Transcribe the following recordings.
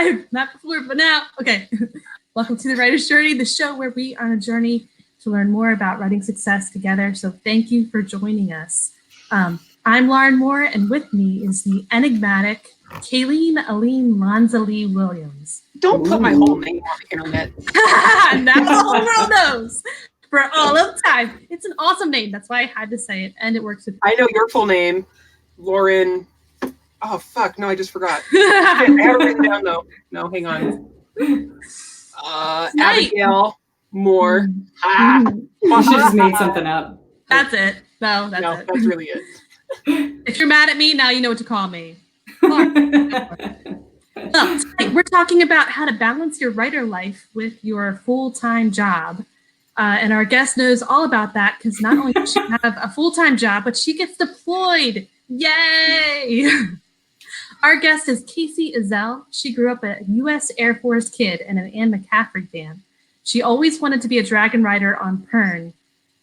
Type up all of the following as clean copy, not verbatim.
live. Not before, but now. Okay. Welcome to The Writer's Journey, the show where we are on a journey to learn more about writing success together. So thank you for joining us. I'm Lauren Moore, and with me is the enigmatic Kalene Lanza Lee Williams. Don't put my whole name on the internet. Now the whole world knows for all of time. It's an awesome name. That's why I had to say it, and it works with. I know your full name, Lauren. Oh fuck! No, I just forgot. I had it written down though. No, hang on. Abigail Moore. You should just made something up. That's it. No, that's it. That's really it. If you're mad at me, now you know what to call me. Well, tonight we're talking about how to balance your writer life with your full-time job. And our guest knows all about that because not only does she have a full-time job, but she gets deployed. Yay! Our guest is Kacey Ezell. She grew up a U.S. Air Force kid and an Anne McCaffrey fan. She always wanted to be a dragon rider on Pern.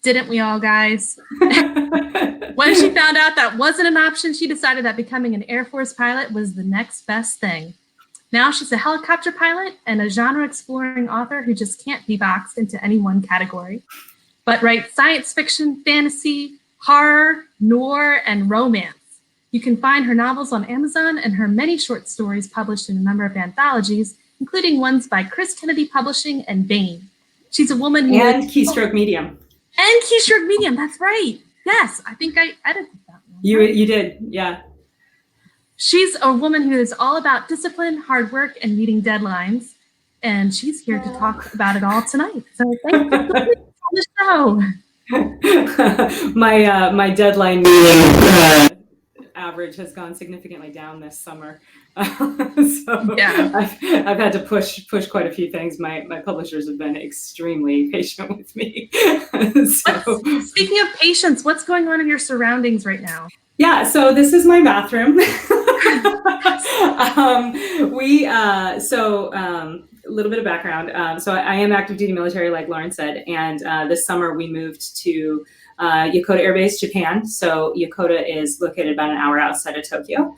Didn't we all, guys? When she found out that wasn't an option, she decided that becoming an Air Force pilot was the next best thing. Now she's a helicopter pilot and a genre-exploring author who just can't be boxed into any one category, but writes science fiction, fantasy, horror, noir, and romance. You can find her novels on Amazon and her many short stories published in a number of anthologies, including ones by Chris Kennedy Publishing and Baen. She's a woman who... And Keystroke Medium. And Keystroke Medium, that's right. Yes, I think I edited that one. You did, yeah. She's a woman who is all about discipline, hard work, and meeting deadlines. And she's here to talk about it all tonight. So thank you for being on the show. My deadline meeting average has gone significantly down this summer. So yeah. I've had to push quite a few things. My publishers have been extremely patient with me. Speaking of patience, what's going on in your surroundings right now? Yeah, so this is my bathroom. A little bit of background. So I am active duty military, like Lauren said, and this summer we moved to Yokota Air Base, Japan. So Yokota is located about an hour outside of Tokyo,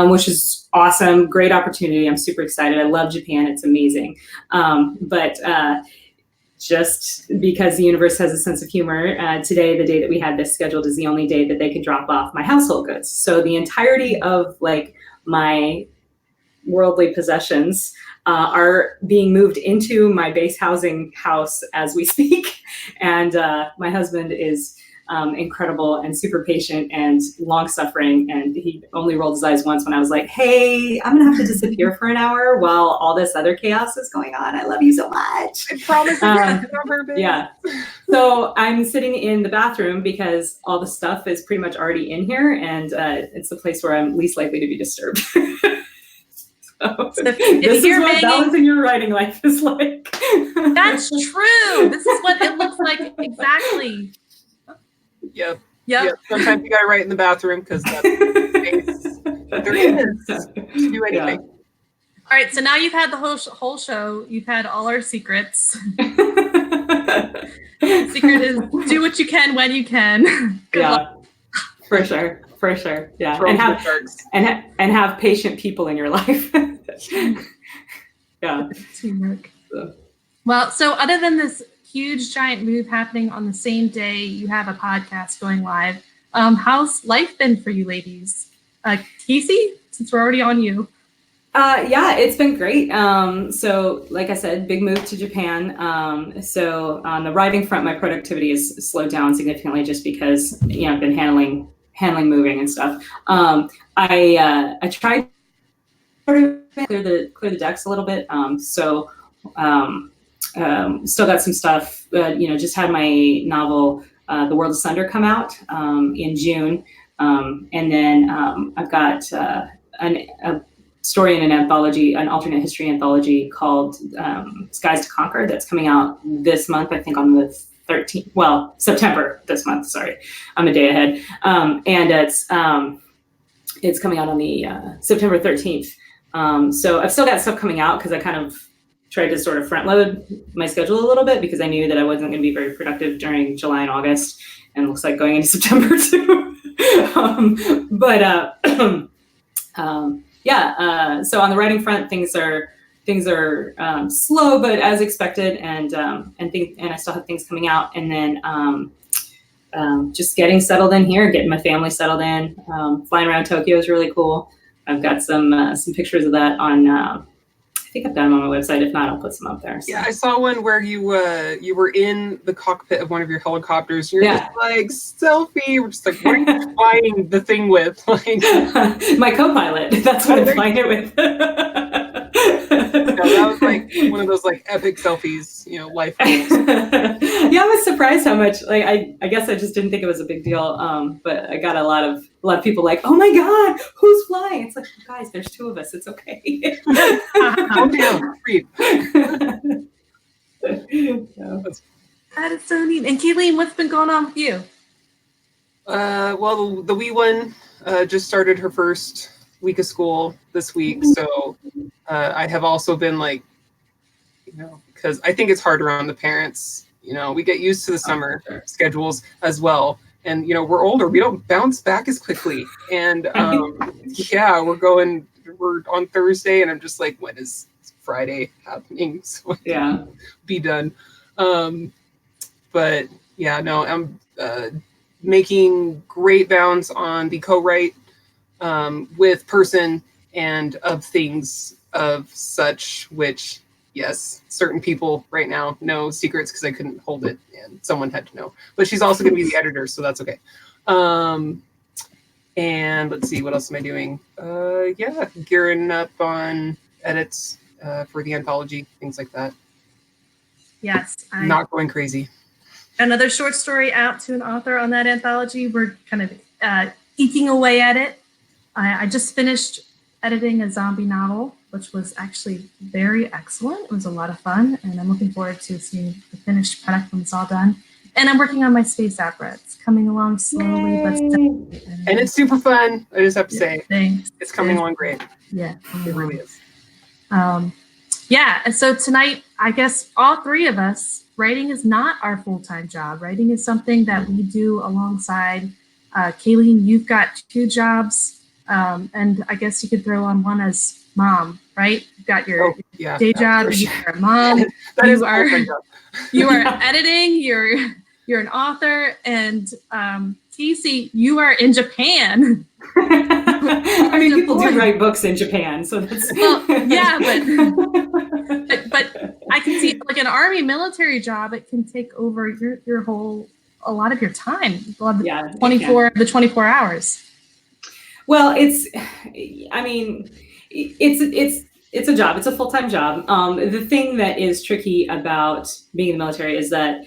which is awesome. Great opportunity. I'm super excited. I love Japan. It's amazing. But just because the universe has a sense of humor, today, the day that we had this scheduled, is the only day that they could drop off my household goods. So the entirety of like my worldly possessions are being moved into my base housing house as we speak. And my husband is incredible and super patient and long-suffering. And he only rolled his eyes once when I was like, hey, I'm going to have to disappear for an hour while all this other chaos is going on. I love you so much. I promise yeah. So I'm sitting in the bathroom because all the stuff is pretty much already in here. And it's the place where I'm least likely to be disturbed. This is what balancing your writing life is like. That's true. This is what it looks like exactly. Yep. Sometimes you gotta write in the bathroom because that's there is. Do anything. Yeah. All right. So now you've had the whole show. You've had all our secrets. Secret is do what you can when you can. Good luck. For sure. Yeah. And have patient people in your life. Yeah. Teamwork. Well, so other than this huge giant move happening on the same day you have a podcast going live, how's life been for you ladies? Kacey, since we're already on you. Yeah, it's been great. So like I said, big move to Japan. So on the writing front, my productivity has slowed down significantly just because, I've been handling moving and stuff. I tried to clear the decks a little bit. Still got some stuff, just had my novel, The World Asunder, come out in June. And then I've got a story in an anthology, an alternate history anthology called Skies to Conquer that's coming out this month, I think on the 13th, well, September this month, sorry. I'm a day ahead. And it's coming out on the September 13th. So I've still got stuff coming out because I kind of tried to sort of front load my schedule a little bit because I knew that I wasn't going to be very productive during July and August, and looks like going into September too. So on the writing front, things are things are slow, but as expected, and I still have things coming out, and then just getting settled in here, getting my family settled in. Flying around Tokyo is really cool. I've got some pictures of that on. I think I've got them on my website. If not, I'll put some up there. So. Yeah, I saw one where you were in the cockpit of one of your helicopters. You're just like, selfie. We're just like, what are you flying the thing with? Like, my co-pilot. That's what I'm flying it with. That was like one of those like epic selfies, life goals. Yeah, I was surprised how much. Like, I guess I just didn't think it was a big deal. But I got a lot of people like, oh my God, who's flying? It's like, guys, there's 2 of us. It's okay. Calm down, breathe. That is so neat. And Kalene, what's been going on with you? Well, the wee one just started her first week of school this week, so I have also been like, because I think it's harder on the parents. We get used to the summer schedules as well, and we're older. We don't bounce back as quickly, and we're on Thursday, and I'm just like, when is Friday happening? So be done. But yeah, no, I'm making great bounds on the co-write with person and of things of such, which, yes, certain people right now know secrets because I couldn't hold it and someone had to know. But she's also going to be the editor, so that's okay. And let's see, what else am I doing? Gearing up on edits for the anthology, things like that. Yes. Not going crazy. Another short story out to an author on that anthology. We're kind of eking away at it. I just finished editing a zombie novel, which was actually very excellent. It was a lot of fun, and I'm looking forward to seeing the finished product when it's all done. And I'm working on my space opera. It's coming along slowly, but steadily. And it's super fun, I just have to say. Thanks. It's coming along great. Yeah. It really is. And so tonight, I guess all 3 of us, writing is not our full-time job. Writing is something that we do alongside. Kalene, you've got 2 jobs. And I guess you could throw on one as mom, right? You've got your day job, sure. you're a mom, you are editing, you're an author, and Kacey, you are in Japan. I mean, people do write books in Japan, so that's but I can see like an army military job, it can take over a lot of your time. A lot of the 24 hours. Well, it's a job. It's a full-time job. The thing that is tricky about being in the military is that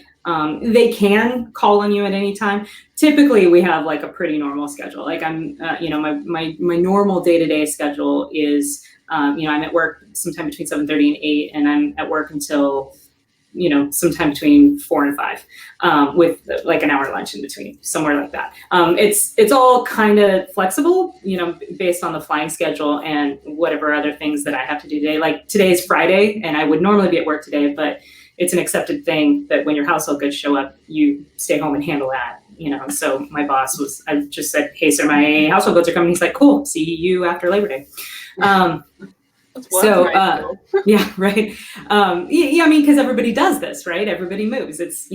they can call on you at any time. Typically, we have like a pretty normal schedule. Like I'm, my normal day-to-day schedule is, I'm at work sometime between 7:30 and 8, and I'm at work until sometime between 4 and 5, with like an hour lunch in between, somewhere like that. It's all kind of flexible, based on the flying schedule and whatever other things that I have to do today. Like today is Friday, and I would normally be at work today, but it's an accepted thing that when your household goods show up, you stay home and handle that. So my boss I just said, hey, sir, my household goods are coming. He's like, cool, see you after Labor Day. Yeah, right. I mean, because everybody does this, right? Everybody moves. That's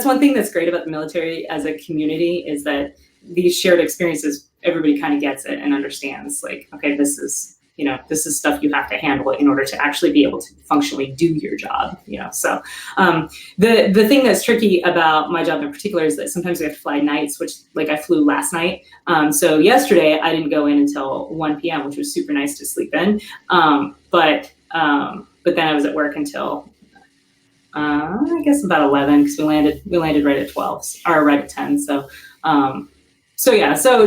one thing that's great about the military as a community is that these shared experiences, everybody kind of gets it and understands like, okay, this is stuff you have to handle in order to actually be able to functionally do your job, So the thing that's tricky about my job in particular is that sometimes we have to fly nights, which like I flew last night. So yesterday I didn't go in until 1 p.m., which was super nice to sleep in. But then I was at work until I guess about 11 because we landed right at 12 or right at 10. So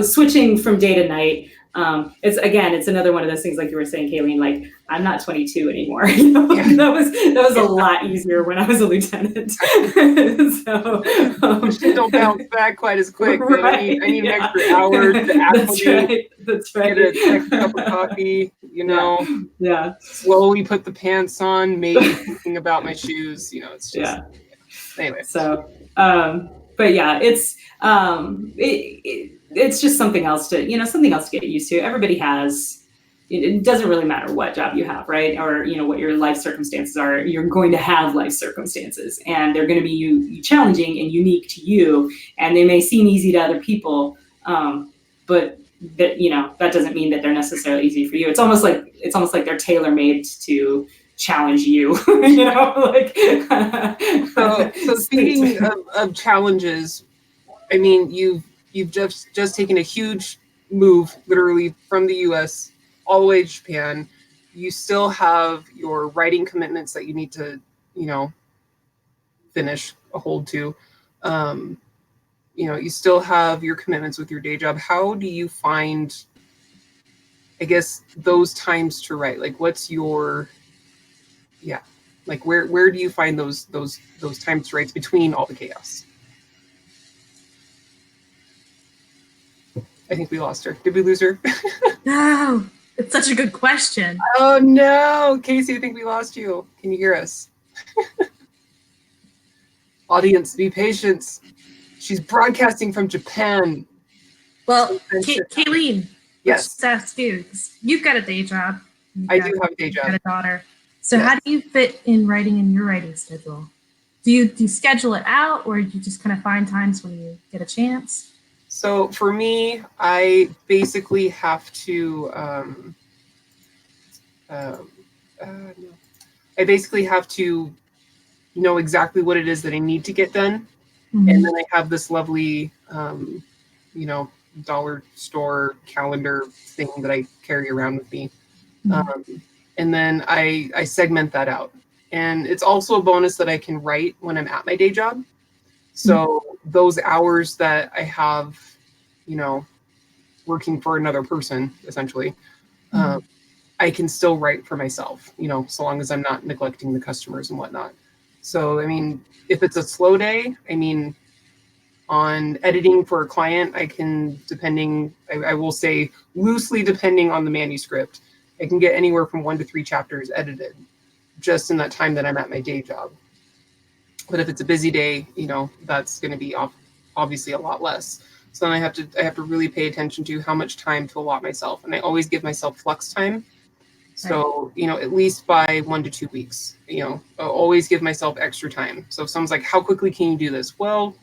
switching from day to night. It's another one of those things like you were saying, Kalene, like I'm not 22 anymore. That was a lot easier when I was a lieutenant. Don't bounce back quite as quick. Right, I need an extra hour to acclimate. That's right. Get a next cup of coffee, Yeah. Slowly put the pants on, maybe thinking about my shoes, it's just anyway. So but yeah, it's just something else to get used to. Everybody has it doesn't really matter what job you have, right? Or, what your life circumstances are. You're going to have life circumstances, and they're going to be challenging and unique to you, and they may seem easy to other people, but that doesn't mean that they're necessarily easy for you. It's almost like they're tailor-made to challenge you. So speaking of challenges, I mean, you've just taken a huge move, literally from the U.S. all the way to Japan. You still have your writing commitments that you need to, finish a hold to. You still have your commitments with your day job. How do you find, I guess, those times to write? Like, what's your, like where do you find those times to write between all the chaos? I think we lost her. Did we lose her? No, it's such a good question. Oh no, Kacey, I think we lost you. Can you hear us? Audience, be patient. She's broadcasting from Japan. Well, Kalene, yes, let's ask you. You've got a day job. I do have a day job. You've got a daughter. So how do you fit in writing in your writing schedule? Do you schedule it out, or do you just kind of find times when you get a chance? So for me, I basically have to, know exactly what it is that I need to get done. Mm-hmm. And then I have this lovely, dollar store calendar thing that I carry around with me. Mm-hmm. And then I segment that out. And it's also a bonus that I can write when I'm at my day job. So those hours that I have, working for another person, essentially, I can still write for myself, so long as I'm not neglecting the customers and whatnot. So, I mean, if it's a slow day, on editing for a client, I can, I will say loosely depending on the manuscript, I can get anywhere from 1 to 3 chapters edited just in that time that I'm at my day job. But if it's a busy day, that's going to be obviously a lot less. So then I have to really pay attention to how much time to allot myself. And I always give myself flex time. So, at least by 1 to 2 weeks, I'll always give myself extra time. So if someone's like, how quickly can you do this? Well,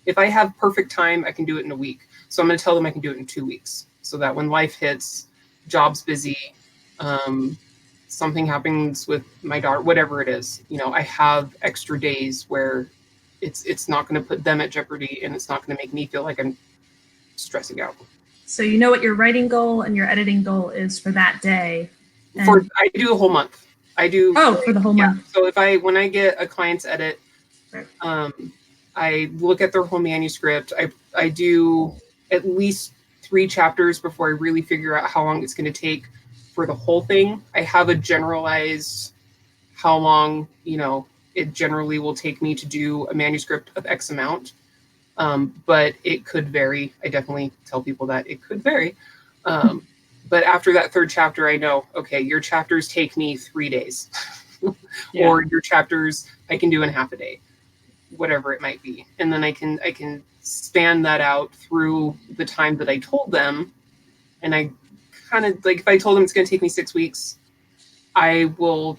if I have perfect time, I can do it in a week. So I'm going to tell them I can do it in 2 weeks so that when life hits, job's busy, something happens with my daughter, whatever it is, I have extra days where it's not going to put them at jeopardy, and it's not going to make me feel like I'm stressing out. So you know what your writing goal and your editing goal is for that day. I do a whole month. I do. Oh, for the whole month. So when I get a client's edit, I look at their whole manuscript. I do at least 3 chapters before I really figure out how long it's going to take for the whole thing. I have a generalized how long, it generally will take me to do a manuscript of X amount. But it could vary. I definitely tell people that it could vary. But after that 3rd chapter, I know, okay, your chapters take me 3 days. Or your chapters I can do in half a day, whatever it might be. And then I can span that out through the time that I told them. And I kind of, like, if I told them it's going to take me 6 weeks, I will,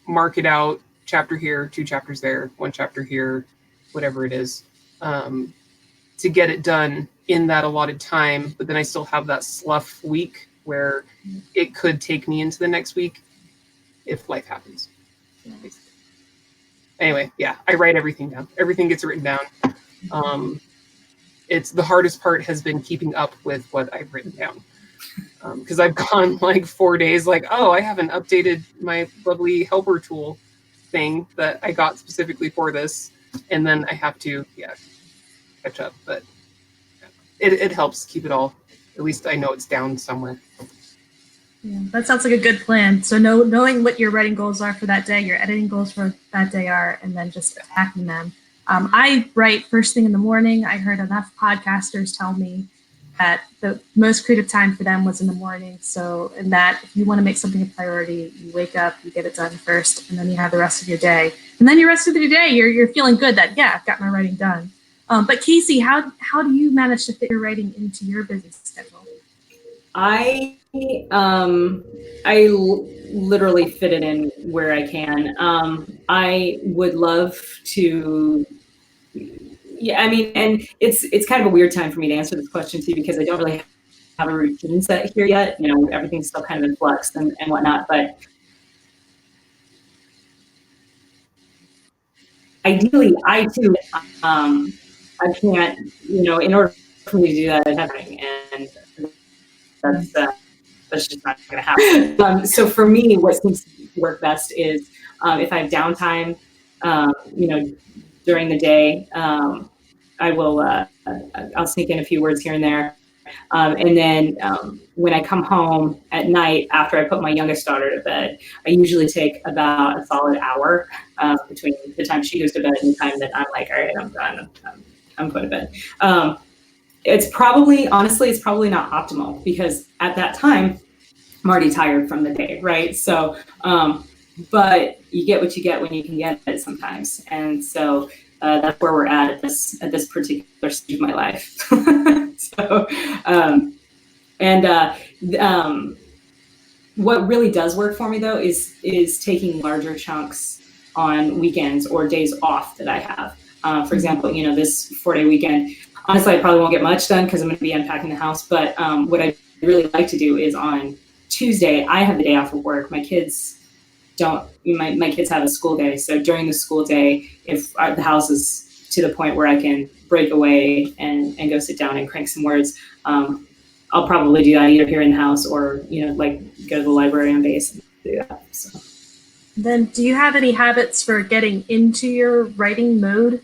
mark it out, chapter here, 2 chapters there, 1 chapter here, whatever it is, to get it done in that allotted time. But then I still have that slough week where it could take me into the next week if life happens. Anyway, I write everything down. Everything gets written down. It's the hardest part has been keeping up with what I've written down. Because I've gone like 4 days, like, oh, I haven't updated my lovely helper tool thing that I got specifically for this. And then I have to, catch up. But it helps keep it all. At least I know it's down somewhere. Yeah, that sounds like a good plan. So knowing what your writing goals are for that day, your editing goals for that day are, and then just attacking them. I write first thing in the morning. I heard enough podcasters tell me that the most creative time for them was in the morning. So in that, if you want to make something a priority, you wake up, you get it done first, and then you have the rest of your day. And then your rest of your day, you're feeling good that, I've got my writing done. But Kacey, how do you manage to fit your writing into your busy schedule? I Literally fit it in where I can. I would love to. Yeah, I mean, and it's kind of a weird time for me to answer this question too, because I don't really have a routine set here yet. You know, everything's still kind of in flux and whatnot. But ideally, I too, I can't. You know, in order for me to do that, I'd have to, and that's just not going to happen. So for me, what seems to work best is if I have downtime, you know, during the day, I will I'll sneak in a few words here and there. And then when I come home at night after I put my youngest daughter to bed, I usually take about a solid hour between the time she goes to bed and the time that I'm like, all right, I'm done. I'm going to bed. It's probably, honestly, it's probably not optimal because at that time, I'm already tired from the day, right? So, but you get what you get when you can get it sometimes. And so that's where we're at this particular stage of my life. So, what really does work for me though is taking larger chunks on weekends or days off that I have. For example, you know, this 4-day weekend, honestly, I probably won't get much done because I'm going to be unpacking the house. But what I really like to do is on Tuesday, I have the day off of work. My kids don't. My kids have a school day, so during the school day, if the house is to the point where I can break away and go sit down and crank some words, I'll probably do that either here in the house or, you know, like go to the library on base and do that. So. Then, do you have any habits for getting into your writing mode?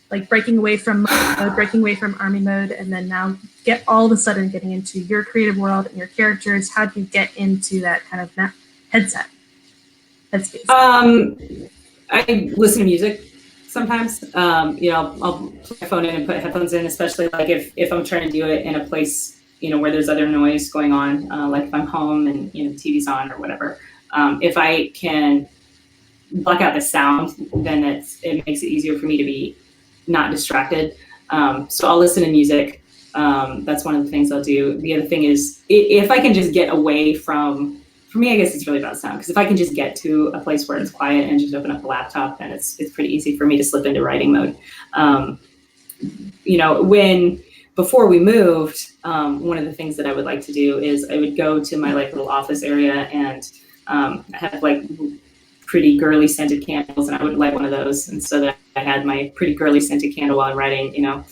Like breaking away from mode, breaking away from army mode, and then now all of a sudden getting into your creative world and your characters. How do you get into that kind of headspace? I listen to music sometimes. You know, I'll put my phone in and put headphones in, especially like if I'm trying to do it in a place, you know, where there's other noise going on, like if I'm home and, you know, TV's on or whatever. If I can block out the sound, then it makes it easier for me to be not distracted. So I'll listen to music. That's one of the things I'll do. The other thing is if I can just get away from, for me, I guess it's really about sound. Because if I can just get to a place where it's quiet and just open up the laptop, then it's pretty easy for me to slip into writing mode. You know, before we moved, one of the things that I would like to do is I would go to my like little office area and I have like pretty girly scented candles, and I would light one of those, and so that I had my pretty girly scented candle while I'm writing, you know,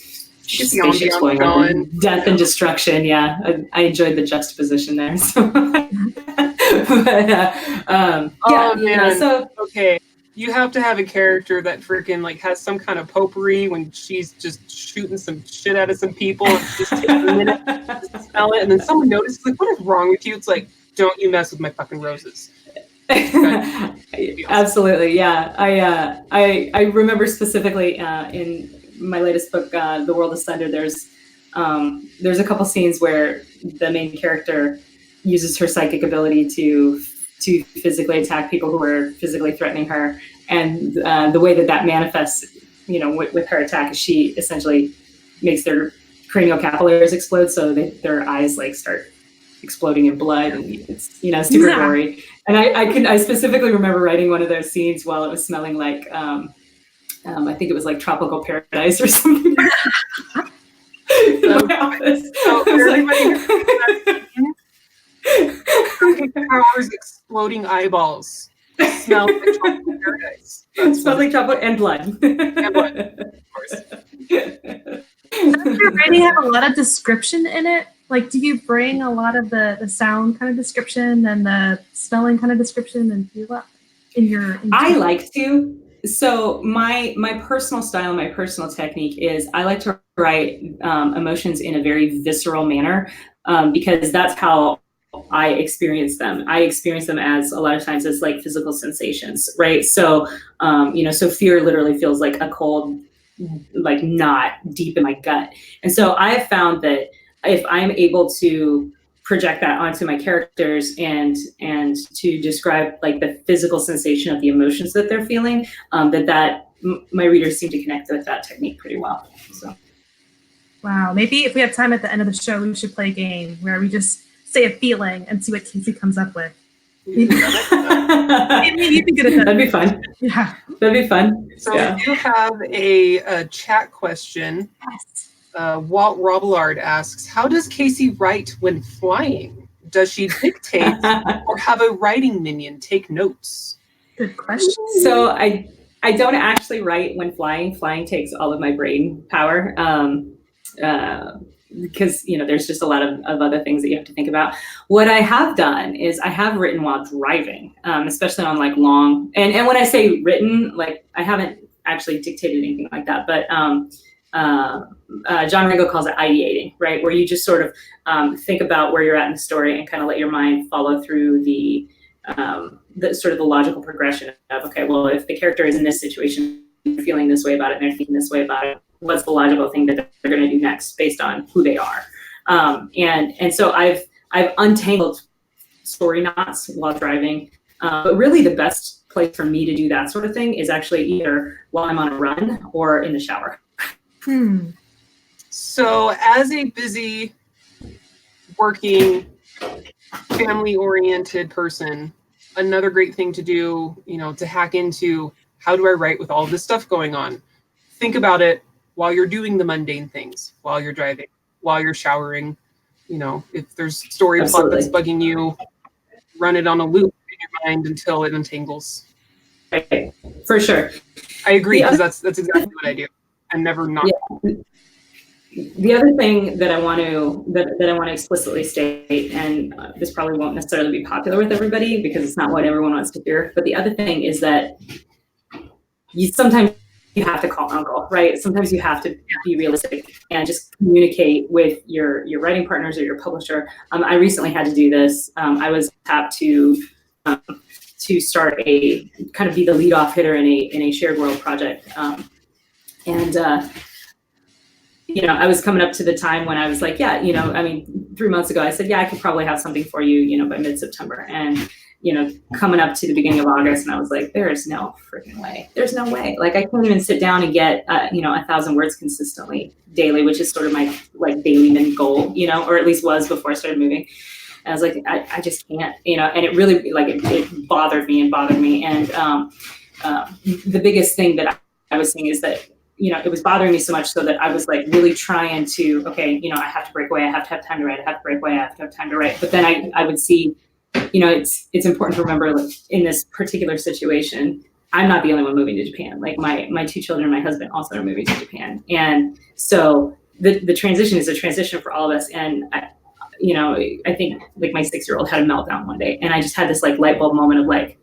spaceships going on, death and destruction. Yeah, I enjoyed the juxtaposition there. So, but, yeah, you know, so okay, you have to have a character that freaking like has some kind of potpourri when she's just shooting some shit out of some people. And just takes a minute to smell it, and then someone notices, like, what is wrong with you? It's like, don't you mess with my fucking roses. Absolutely, yeah. I remember specifically in my latest book, The World is Thunder. There's a couple scenes where the main character uses her psychic ability to physically attack people who are physically threatening her, and the way that manifests, you know, with her attack is she essentially makes their cranial capillaries explode, so their eyes like start exploding in blood, and it's, you know, super gory. And I specifically remember writing one of those scenes while it was smelling like I think it was like tropical paradise or something. In my office. Powers exploding eyeballs. Smell like tropical paradise. It smells like tropical and blood. And blood, of course. Does your writing have a lot of description in it? Like, do you bring a lot of the sound kind of description and the spelling kind of description and do that in your? I like to. So my personal style, my personal technique is I like to write emotions in a very visceral manner because that's how I experience them. I experience them as a lot of times as like physical sensations, right? So, you know, so fear literally feels like a cold, like knot deep in my gut. And so I have found that if I'm able to project that onto my characters and to describe like the physical sensation of the emotions that they're feeling, that my readers seem to connect with that technique pretty well. So. Wow, maybe if we have time at the end of the show, we should play a game where we just say a feeling and see what Kacey comes up with. You can You can get it. That'd be fun. Yeah. That'd be fun. So Yeah. we do have a chat question. Yes. Walt Robillard asks, how does Kacey write when flying? Does she dictate or have a writing minion take notes? Good question. So I don't actually write when flying. Flying takes all of my brain power. Because there's just a lot of other things that you have to think about. What I have done is I have written while driving, especially on like long, and when I say written, like I haven't actually dictated anything like that, but John Ringo calls it ideating, right? Where you just sort of think about where you're at in the story and kind of let your mind follow through the sort of the logical progression of, okay, well, if the character is in this situation, feeling this way about it, and they're thinking this way about it, what's the logical thing that they're going to do next based on who they are? And so I've untangled story knots while driving, but really the best place for me to do that sort of thing is actually either while I'm on a run or in the shower. So as a busy, working, family-oriented person, another great thing to do, to hack into, how do I write with all this stuff going on? Think about it while you're doing the mundane things, while you're driving, while you're showering. If there's story plot that's bugging you, run it on a loop in your mind until it untangles. Right. For sure. I agree, because that's exactly what I do. I'm never not. Yeah. The other thing that I want to explicitly state, and this probably won't necessarily be popular with everybody because it's not what everyone wants to hear, but the other thing is that sometimes you have to call uncle, right? Sometimes you have to be realistic and just communicate with your writing partners or your publisher. I recently had to do this. I was tapped to start a kind of be the lead off hitter in a shared world project, I was coming up to the time when I was like, 3 months ago, I said, I could probably have something for you, by mid-September. And, coming up to the beginning of August, and I was like, there's no freaking way. There's no way. Like, I can't even sit down and get, 1,000 words consistently daily, which is sort of my daily min goal, or at least was before I started moving. And I was like, I just can't, and it really, it bothered me. And the biggest thing that I was seeing is that, it was bothering me so much so that I was really trying to, okay, I have to break away. I have to have time to write. I have to break away. I have to have time to write. But then I would see, it's important to remember, in this particular situation, I'm not the only one moving to Japan. My 2 children, my husband also are moving to Japan. And so the transition is a transition for all of us. And I think my 6-year-old had a meltdown one day, and I just had this light bulb moment of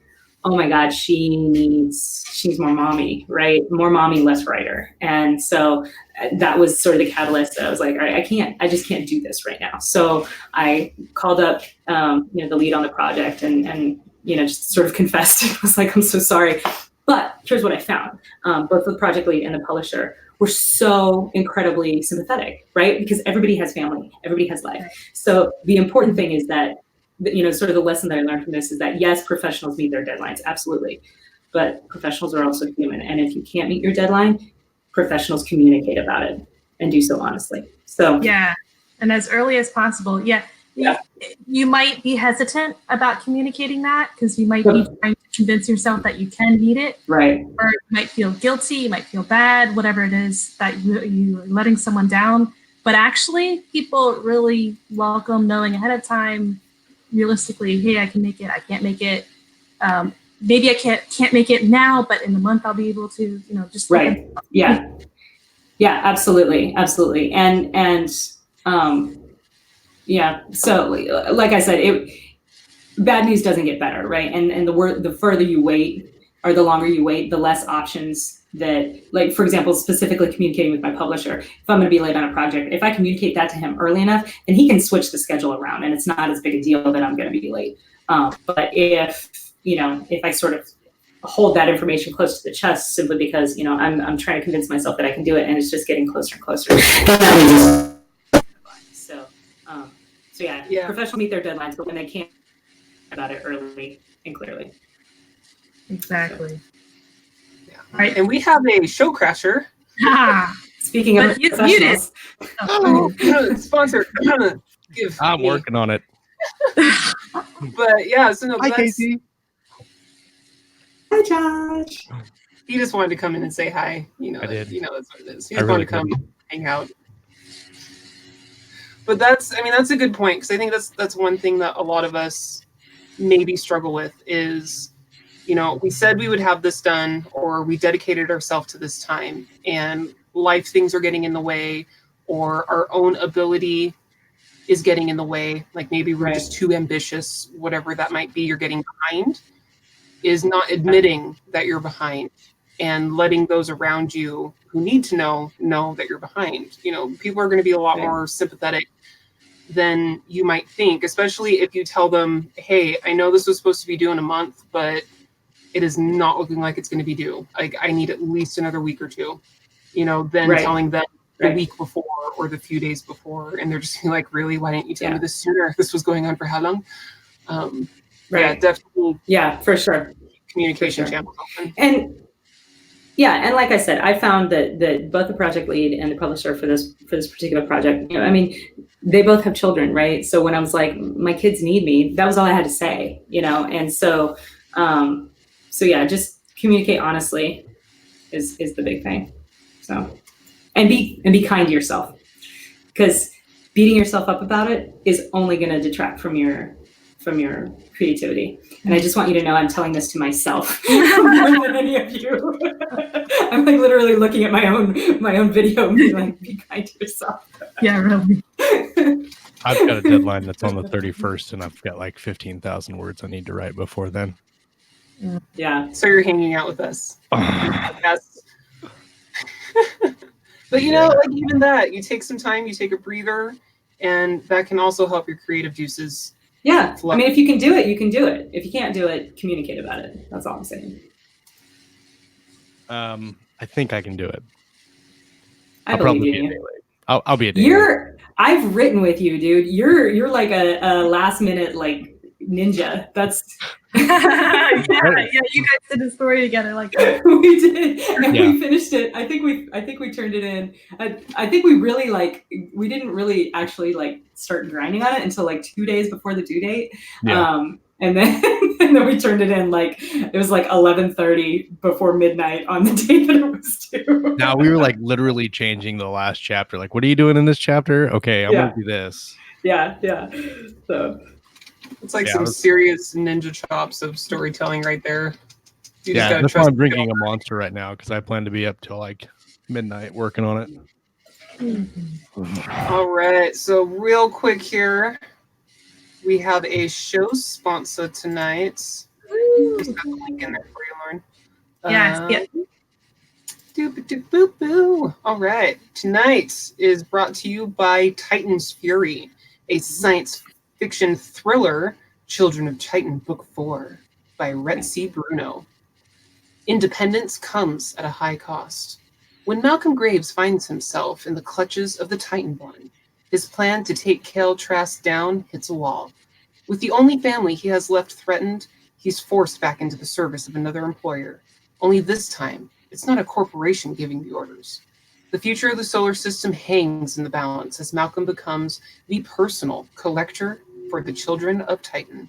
oh my God, she's more mommy, right? More mommy, less writer. And so that was sort of the catalyst that I was like, all right, I just can't do this right now. So I called up, the lead on the project and just sort of confessed. I was like, I'm so sorry. But here's what I found. Both the project lead and the publisher were so incredibly sympathetic, right? Because everybody has family, everybody has life. So the important thing is that, sort of the lesson that I learned from this is that, yes, professionals meet their deadlines, absolutely. But professionals are also human. And if you can't meet your deadline, professionals communicate about it and do so honestly. So yeah. And as early as possible. Yeah. You might be hesitant about communicating that because you might be trying to convince yourself that you can meet it. Right. Or you might feel guilty, you might feel bad, whatever it is that you're letting someone down. But actually, people really welcome knowing ahead of time, realistically, hey, I can make it, I can't make it. Maybe I can't make it now, but in a month I'll be able to, just right. Yeah, absolutely. And so like I said, bad news doesn't get better, right? And the further you wait or the longer you wait, the less options that, for example, specifically communicating with my publisher. If I'm going to be late on a project, if I communicate that to him early enough, then he can switch the schedule around, and it's not as big a deal that I'm going to be late. But if I sort of hold that information close to the chest simply because I'm trying to convince myself that I can do it, and it's just getting closer and closer. So yeah, professionals meet their deadlines, but when they can't about it early and clearly. Exactly. Right. And we have a show crasher. Speaking of professionals. Sponsor. I'm working on it. But yeah, so no, Hi, that's, Kacey. Hi, Josh. he just wanted to come in and say hi. You know, I did. You know, that's what it is. He I just really wanted to come hang out. But that's a good point, because I think that's one thing that a lot of us maybe struggle with is, you know, we said we would have this done, or we dedicated ourselves to this time, and life things are getting in the way, or our own ability is getting in the way. Like maybe we're just too ambitious, whatever that might be, you're getting behind, is not admitting that you're behind and letting those around you who need to know that you're behind. You know, people are going to be a lot more sympathetic than you might think, especially if you tell them, hey, I know this was supposed to be due in a month, but it is not looking like it's going to be due. Like, I need at least another week or two, you know, than telling them the week before or the few days before. And they're just like, really, why didn't you tell me this sooner? This was going on for how long? Yeah, definitely. Yeah, for sure. Communication channels open. And like I said, I found that both the project lead and the publisher for this particular project, you know, I mean, they both have children, right? So when I was like, my kids need me, that was all I had to say, you know. And so, yeah, just communicate honestly is the big thing. So, and be kind to yourself, because beating yourself up about it is only going to detract from your creativity. And I just want you to know I'm telling this to myself more than any of you. I'm like literally looking at my own video and being like, be kind to yourself. Yeah, really. I've got a deadline that's on the 31st, and I've got like 15,000 words I need to write before then. Yeah. So you're hanging out with us. Yes. But you know, like even that, you take some time, you take a breather, and that can also help your creative juices. Yeah. I mean, if you can do it, you can do it. If you can't do it, communicate about it. That's all I'm saying. I think I can do it. I believe in you. I'll be a day. I've written with you, dude. You're like a last minute like ninja. That's yeah, you guys did a story together like that. We did, and we finished it. I think we turned it in. I think we really we didn't really actually like start grinding on it until like 2 days before the due date. And then we turned it in like it was like 11:30 before midnight on the day that it was due. Now we were like literally changing the last chapter. Like, what are you doing in this chapter? Okay, I'm gonna do this. Yeah. So it's like some serious ninja chops of storytelling right there. That's why I'm drinking a Monster right now, because I plan to be up till like midnight working on it. All right, so real quick here. We have a show sponsor tonight. Just got the link in there for you, Lauren. Yes. Boo. All right. Tonight is brought to you by Titan's Fury, a science fiction thriller, Children of Titan, Book 4, by Rhett Bruno. Independence comes at a high cost. When Malcolm Graves finds himself in the clutches of the Titanborn, his plan to take Kale Trass down hits a wall. With the only family he has left threatened, he's forced back into the service of another employer. Only this time, it's not a corporation giving the orders. The future of the solar system hangs in the balance as Malcolm becomes the personal collector for the children of Titan.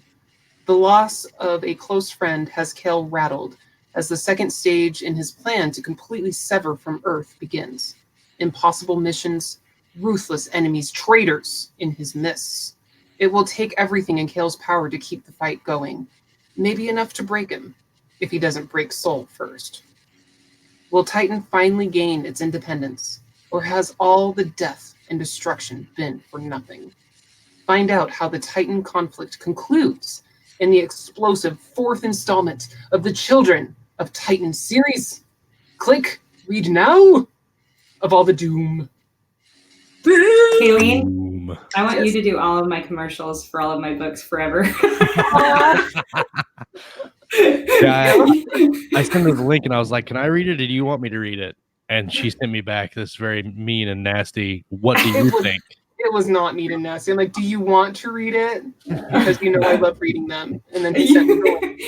The loss of a close friend has Kale rattled as the second stage in his plan to completely sever from Earth begins. Impossible missions, ruthless enemies, traitors in his mists. It will take everything in Kale's power to keep the fight going. Maybe enough to break him, if he doesn't break Soul first. Will Titan finally gain its independence, or has all the death and destruction been for nothing? Find out how the Titan conflict concludes in the explosive 4th installment of the Children of Titan series. Click, read now, of all the doom. Kalene, I want you to do all of my commercials for all of my books forever. I sent her the link and I was like, can I read it or do you want me to read it? And she sent me back this very mean and nasty, what do you think? It was not mean and nasty. I'm like, do you want to read it? Because you know I love reading them. And then she sent me the link.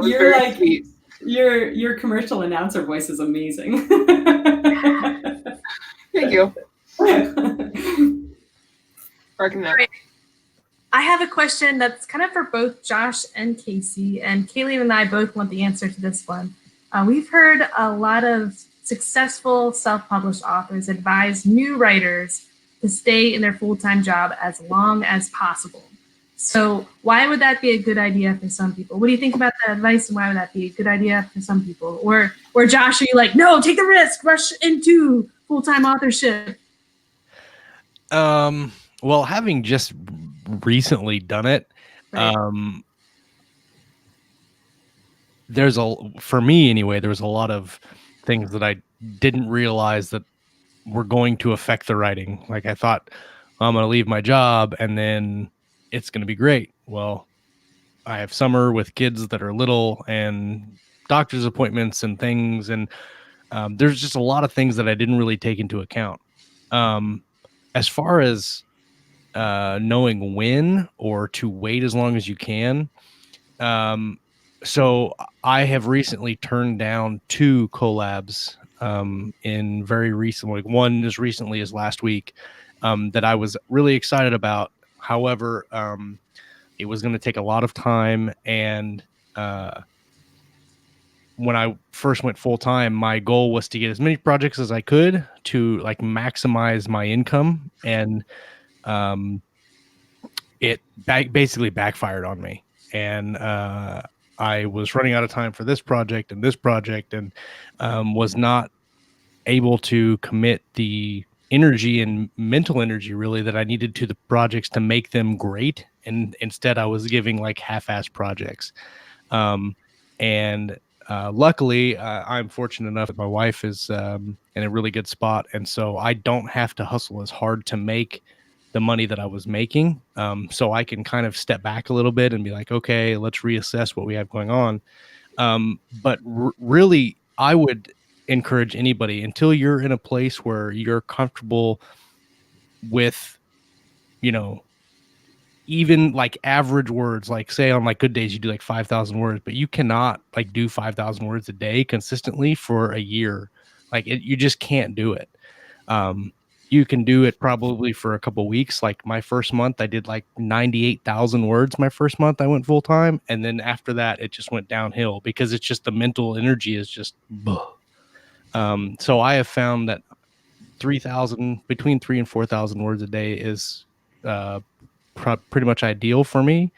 You're like, sweet. Your commercial announcer voice is amazing. Thank you. Right. I have a question that's kind of for both Josh and Kacey, and Kalene and I both want the answer to this one. We've heard a lot of successful self-published authors advise new writers to stay in their full-time job as long as possible. So why would that be a good idea for some people? What do you think about that advice, and why would that be a good idea for some people? Or Josh, are you like, no, take the risk, rush into full-time authorship? Well, having just recently done it, Right. for me anyway, there was a lot of things that I didn't realize that were going to affect the writing. Like I thought, I'm going to leave my job and then it's going to be great. Well, I have summer with kids that are little and doctor's appointments and things. And there's just a lot of things that I didn't really take into account. As far as knowing when or to wait as long as you can. So I have recently turned down 2 collabs in very recent, like one as recently as last week, that I was really excited about. However, it was going to take a lot of time, and when I first went full time, my goal was to get as many projects as I could to like maximize my income, and it basically backfired on me. And I was running out of time for this project, and was not able to commit the energy and mental energy really that I needed to the projects to make them great. And instead I was giving like half-assed projects. Luckily, I'm fortunate enough that my wife is in a really good spot. And so I don't have to hustle as hard to make the money that I was making. So I can kind of step back a little bit and be like, okay, let's reassess what we have going on. But really, I would encourage anybody, until you're in a place where you're comfortable with, even like average words, like say on like good days, you do like 5,000 words, but you cannot like do 5,000 words a day consistently for a year. Like you just can't do it. You can do it probably for a couple weeks. Like my first month, I did like 98,000 words. My first month I went full time. And then after that, it just went downhill because it's just the mental energy is just, so I have found that between 3,000 and 4,000 words a day is, pretty much ideal for me.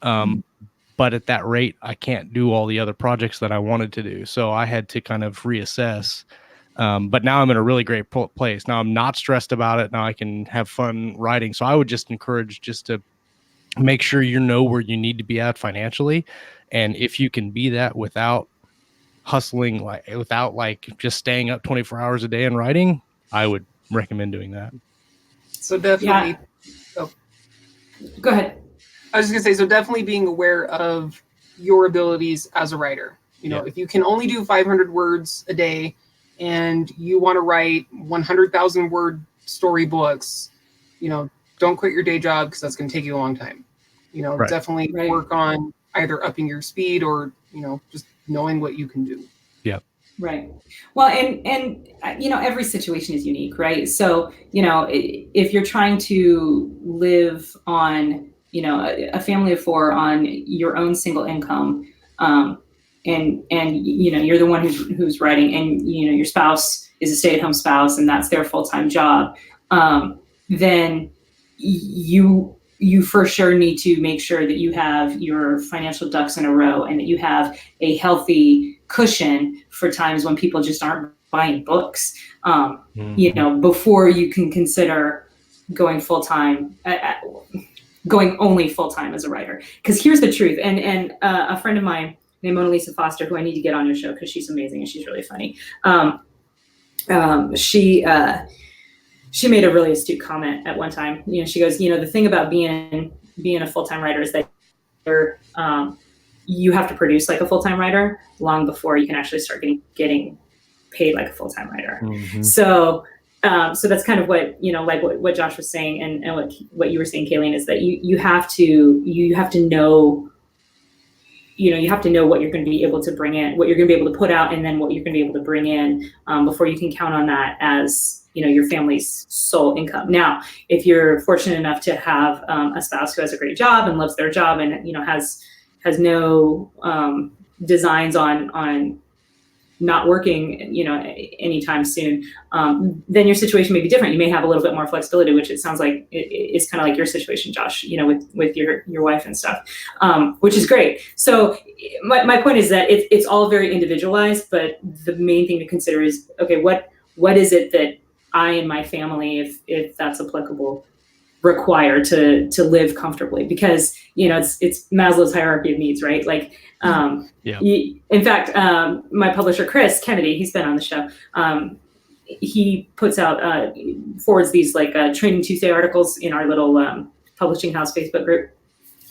But at that rate, I can't do all the other projects that I wanted to do. So I had to kind of reassess. But now I'm in a really great place. Now I'm not stressed about it. Now I can have fun writing. So I would just encourage just to make sure you know where you need to be at financially. And if you can be that without hustling, without just staying up 24 hours a day and writing, I would recommend doing that. So definitely. Yeah. Go ahead. I was just gonna say, so definitely being aware of your abilities as a writer. If you can only do 500 words a day and you want to write 100,000 word storybooks, don't quit your day job, because that's going to take you a long time. Right. Definitely work on either upping your speed or, just knowing what you can do. Yeah. Right. Well, and every situation is unique, right? So, if you're trying to live on, a family of 4 on your own single income, and you're the one who's writing, and your spouse is a stay-at-home spouse and that's their full-time job, then you for sure need to make sure that you have your financial ducks in a row and that you have a healthy cushion for times when people just aren't buying books, before you can consider going full-time, going only full-time as a writer. Because here's the truth. And a friend of mine named Mona Lisa Foster, who I need to get on your show because she's amazing and she's really funny. She made a really astute comment at one time. She goes, the thing about being a full-time writer is that you have to produce like a full-time writer long before you can actually start getting paid like a full-time writer. Mm-hmm. So that's kind of what, what Josh was saying and what you were saying, Kalene, is that you have to know you have to know what you're going to be able to bring in, what you're going to be able to put out, and then what you're going to be able to bring in before you can count on that as your family's sole income. Now, if you're fortunate enough to have a spouse who has a great job and loves their job and has no designs on not working anytime soon, then your situation may be different. You may have a little bit more flexibility, which it sounds like it's kind of like your situation, Josh, with your wife and stuff, which is great. So my point is that it's all very individualized, but the main thing to consider is, okay, what is it that I and my family, if that's applicable, require to live comfortably? Because it's Maslow's hierarchy of needs, right? Like in fact, my publisher Chris Kennedy, he's been on the show, he puts out forwards these like Training Tuesday articles in our little publishing house Facebook group.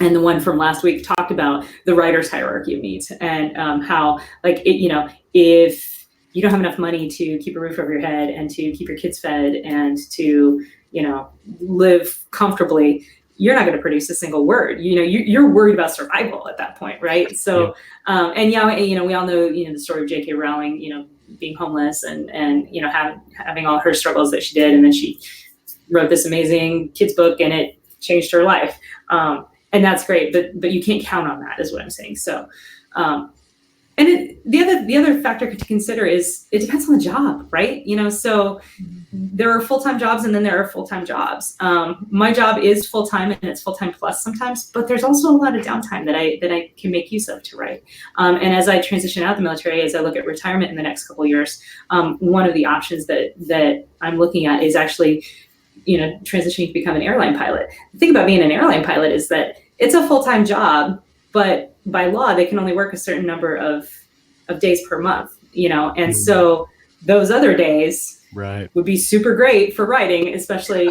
And the one from last week talked about the writer's hierarchy of needs and how, like, if you don't have enough money to keep a roof over your head and to keep your kids fed and to live comfortably, you're not going to produce a single word. You're worried about survival at that point, right? So, and we all know the story of J.K. Rowling, being homeless and having all her struggles that she did, and then she wrote this amazing kids book, and it changed her life. And that's great, but you can't count on that, is what I'm saying. So, and the other factor to consider is it depends on the job, right? So there are full-time jobs and then there are full-time jobs. My job is full-time and it's full-time plus sometimes, but there's also a lot of downtime that I can make use of to write. And as I transition out of the military, as I look at retirement in the next couple of years, one of the options that I'm looking at is actually, transitioning to become an airline pilot. The thing about being an airline pilot is that it's a full-time job, but by law, they can only work a certain number of days per month, and so those other days would be super great for writing, especially,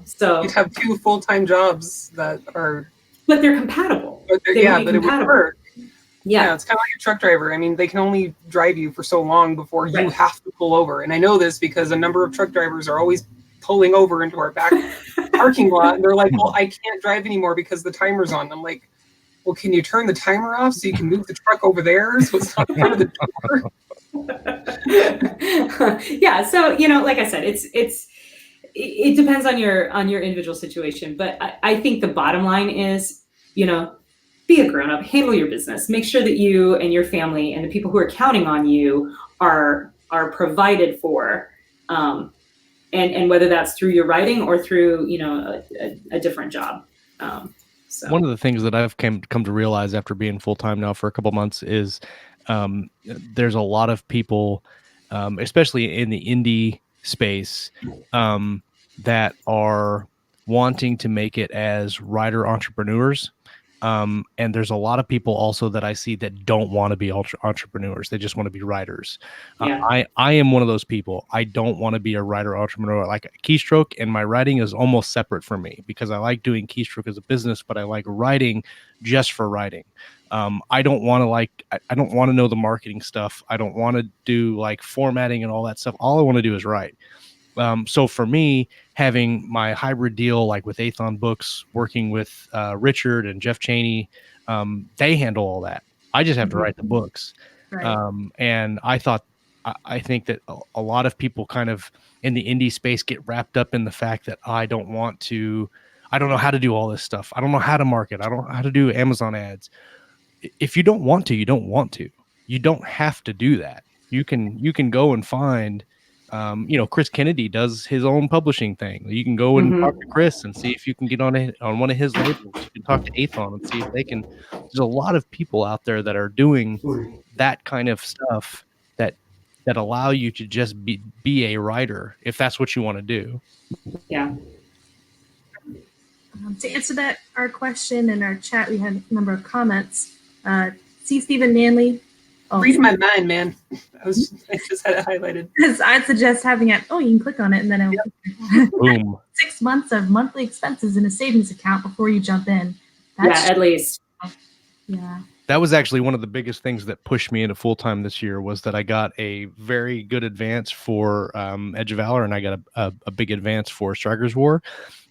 so you'd have 2 full-time jobs that are, but they're compatible. But it would work. Yeah, it's kind of like a truck driver. I mean, they can only drive you for so long before you have to pull over. And I know this because a number of truck drivers are always pulling over into our back parking lot, and they're like, well, I can't drive anymore because the timer's on. I'm like, well, can you turn the timer off so you can move the truck over there so it's not in front of the door? Yeah, so like I said, it depends on your individual situation, but I think the bottom line is, be a grown-up, handle your business, make sure that you and your family and the people who are counting on you are provided for, and whether that's through your writing or through a different job. So. One of the things that I've come to realize after being full-time now for a couple months is there's a lot of people, especially in the indie space, that are wanting to make it as writer entrepreneurs. And there's a lot of people also that I see that don't want to be entrepreneurs. They just want to be writers. I am one of those people. I don't want to be a writer entrepreneur. Like Keystroke and my writing is almost separate from me because I like doing Keystroke as a business, but I like writing just for writing. I don't want to know the marketing stuff. I don't want to do like formatting and all that stuff. All I want to do is write. So for me, having my hybrid deal, like with Athon Books, working with Richard and Jeff Cheney, they handle all that. I just have to write the books. Right. And I think that a lot of people kind of in the indie space get wrapped up in the fact that I don't know how to do all this stuff. I don't know how to market. I don't know how to do Amazon ads. If you don't want to, you don't want to. You don't have to do that. You can go and find, Chris Kennedy does his own publishing thing. You can go and talk to Chris and see if you can get on one of his labels. You can talk to Athon and see if they can. There's a lot of people out there that are doing that kind of stuff that allow you to just be a writer if that's what you want to do. Yeah. To answer our question in our chat, we had a number of comments. C. Stephen Manley. Read my mind, man. I just had it highlighted. I'd suggest having it. Oh, you can click on it and then boom. 6 months of monthly expenses in a savings account before you jump in. At least. Yeah. That was actually one of the biggest things that pushed me into full-time this year was that I got a very good advance for Edge of Valor, and I got a big advance for Striker's War.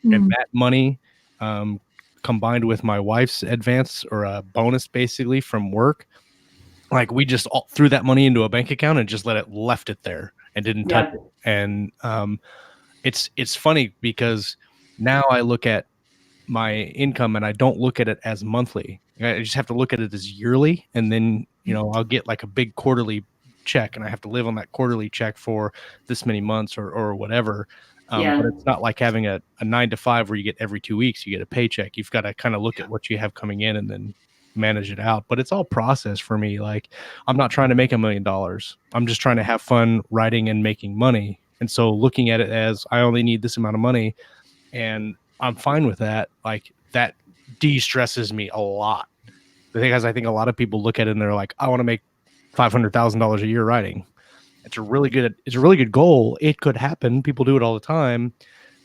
And that money combined with my wife's advance or a bonus basically from work, like we just all threw that money into a bank account and just left it there and didn't touch it. And it's funny because now I look at my income and I don't look at it as monthly. I just have to look at it as yearly, and then I'll get like a big quarterly check and I have to live on that quarterly check for this many months or whatever. But it's not like having a 9 to 5 where you get every 2 weeks you get a paycheck. You've got to kind of look at what you have coming in and then manage it out. But it's all process for me. Like, I'm not trying to make $1 million. I'm just trying to have fun writing and making money. And so looking at it as I only need this amount of money and I'm fine with that. Like, that de-stresses me a lot. The thing is, I think a lot of people look at it and they're like, I want to make $500,000 a year writing. It's a really good goal. It could happen. People do it all the time,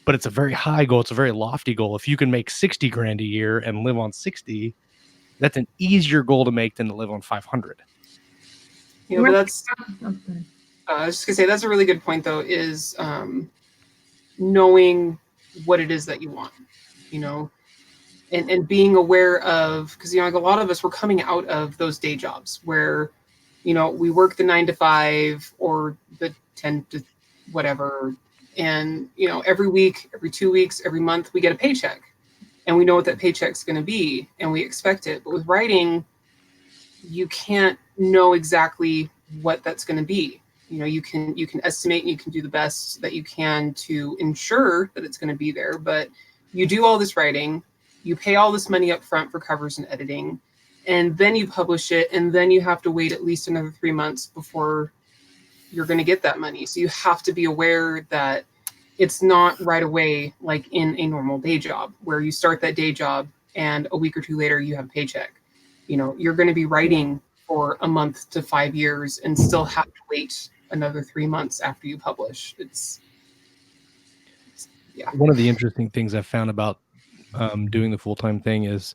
but it's a very high goal. It's a very lofty goal. If you can make 60 grand a year and live on 60, that's an easier goal to make than to live on 500. But that's, I was just gonna say, that's a really good point though, is knowing what it is that you want, and being aware of, because like a lot of us, we're coming out of those day jobs where we work the 9 to 5 or the 10 to whatever, and every week, every 2 weeks, every month we get a paycheck, and we know what that paycheck's going to be and we expect it. But with writing, you can't know exactly what that's going to be. You can estimate and you can do the best that you can to ensure that it's going to be there. But you do all this writing, you pay all this money up front for covers and editing, and then you publish it, and then you have to wait at least another 3 months before you're going to get that money. So you have to be aware that it's not right away like in a normal day job where you start that day job and a week or two later you have a paycheck. You're going to be writing for a month to 5 years and still have to wait another 3 months after you publish. It's one of the interesting things I've found about doing the full-time thing is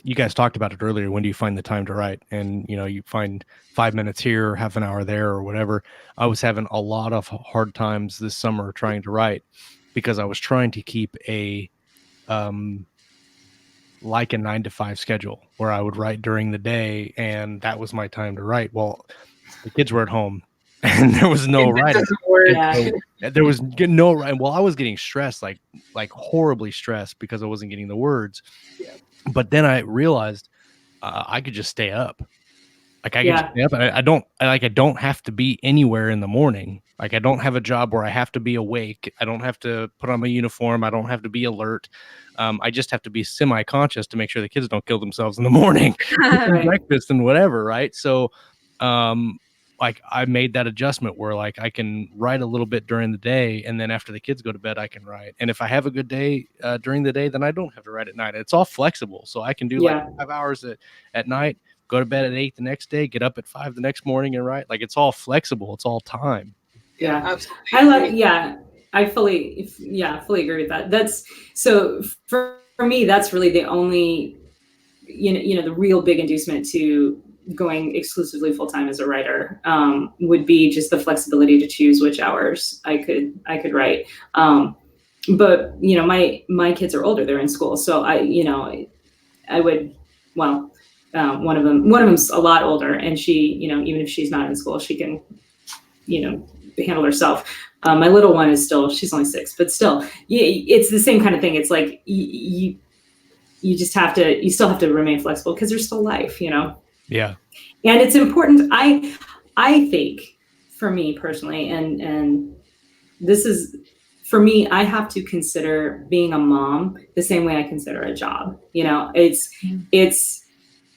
you guys talked about it earlier. When do you find the time to write? And you find 5 minutes here, half an hour there, or whatever. I was having a lot of hard times this summer trying to write because I was trying to keep a 9 to 5 schedule where I would write during the day, and that was my time to write. Well, the kids were at home and there was no writing. There was no writing. Well, I was getting stressed, like horribly stressed because I wasn't getting the words. Yeah. But then I realized I could just stay up. Like I can stay up. I don't have to be anywhere in the morning. Like I don't have a job where I have to be awake. I don't have to put on my uniform. I don't have to be alert. I just have to be semi-conscious to make sure the kids don't kill themselves in the morning, breakfast and whatever. Right. So, like I made that adjustment where like I can write a little bit during the day, and then after the kids go to bed, I can write. And if I have a good day during the day, then I don't have to write at night. It's all flexible. So I can do like 5 hours at night, go to bed at 8 the next day, get up at 5 the next morning and write. Like it's all flexible. It's all time. Yeah, absolutely. I fully agree with that. That's so for me, that's really the only, the real big inducement to going exclusively full-time as a writer would be just the flexibility to choose which hours I could write. But my kids are older, they're in school. So I would, one of them's a lot older, and she, even if she's not in school, she can, handle herself. My little one is she's only 6, but still, it's the same kind of thing. It's like, you still have to remain flexible because there's still life, Yeah. And it's important. I think for me personally, and this is for me, I have to consider being a mom the same way I consider a job. It's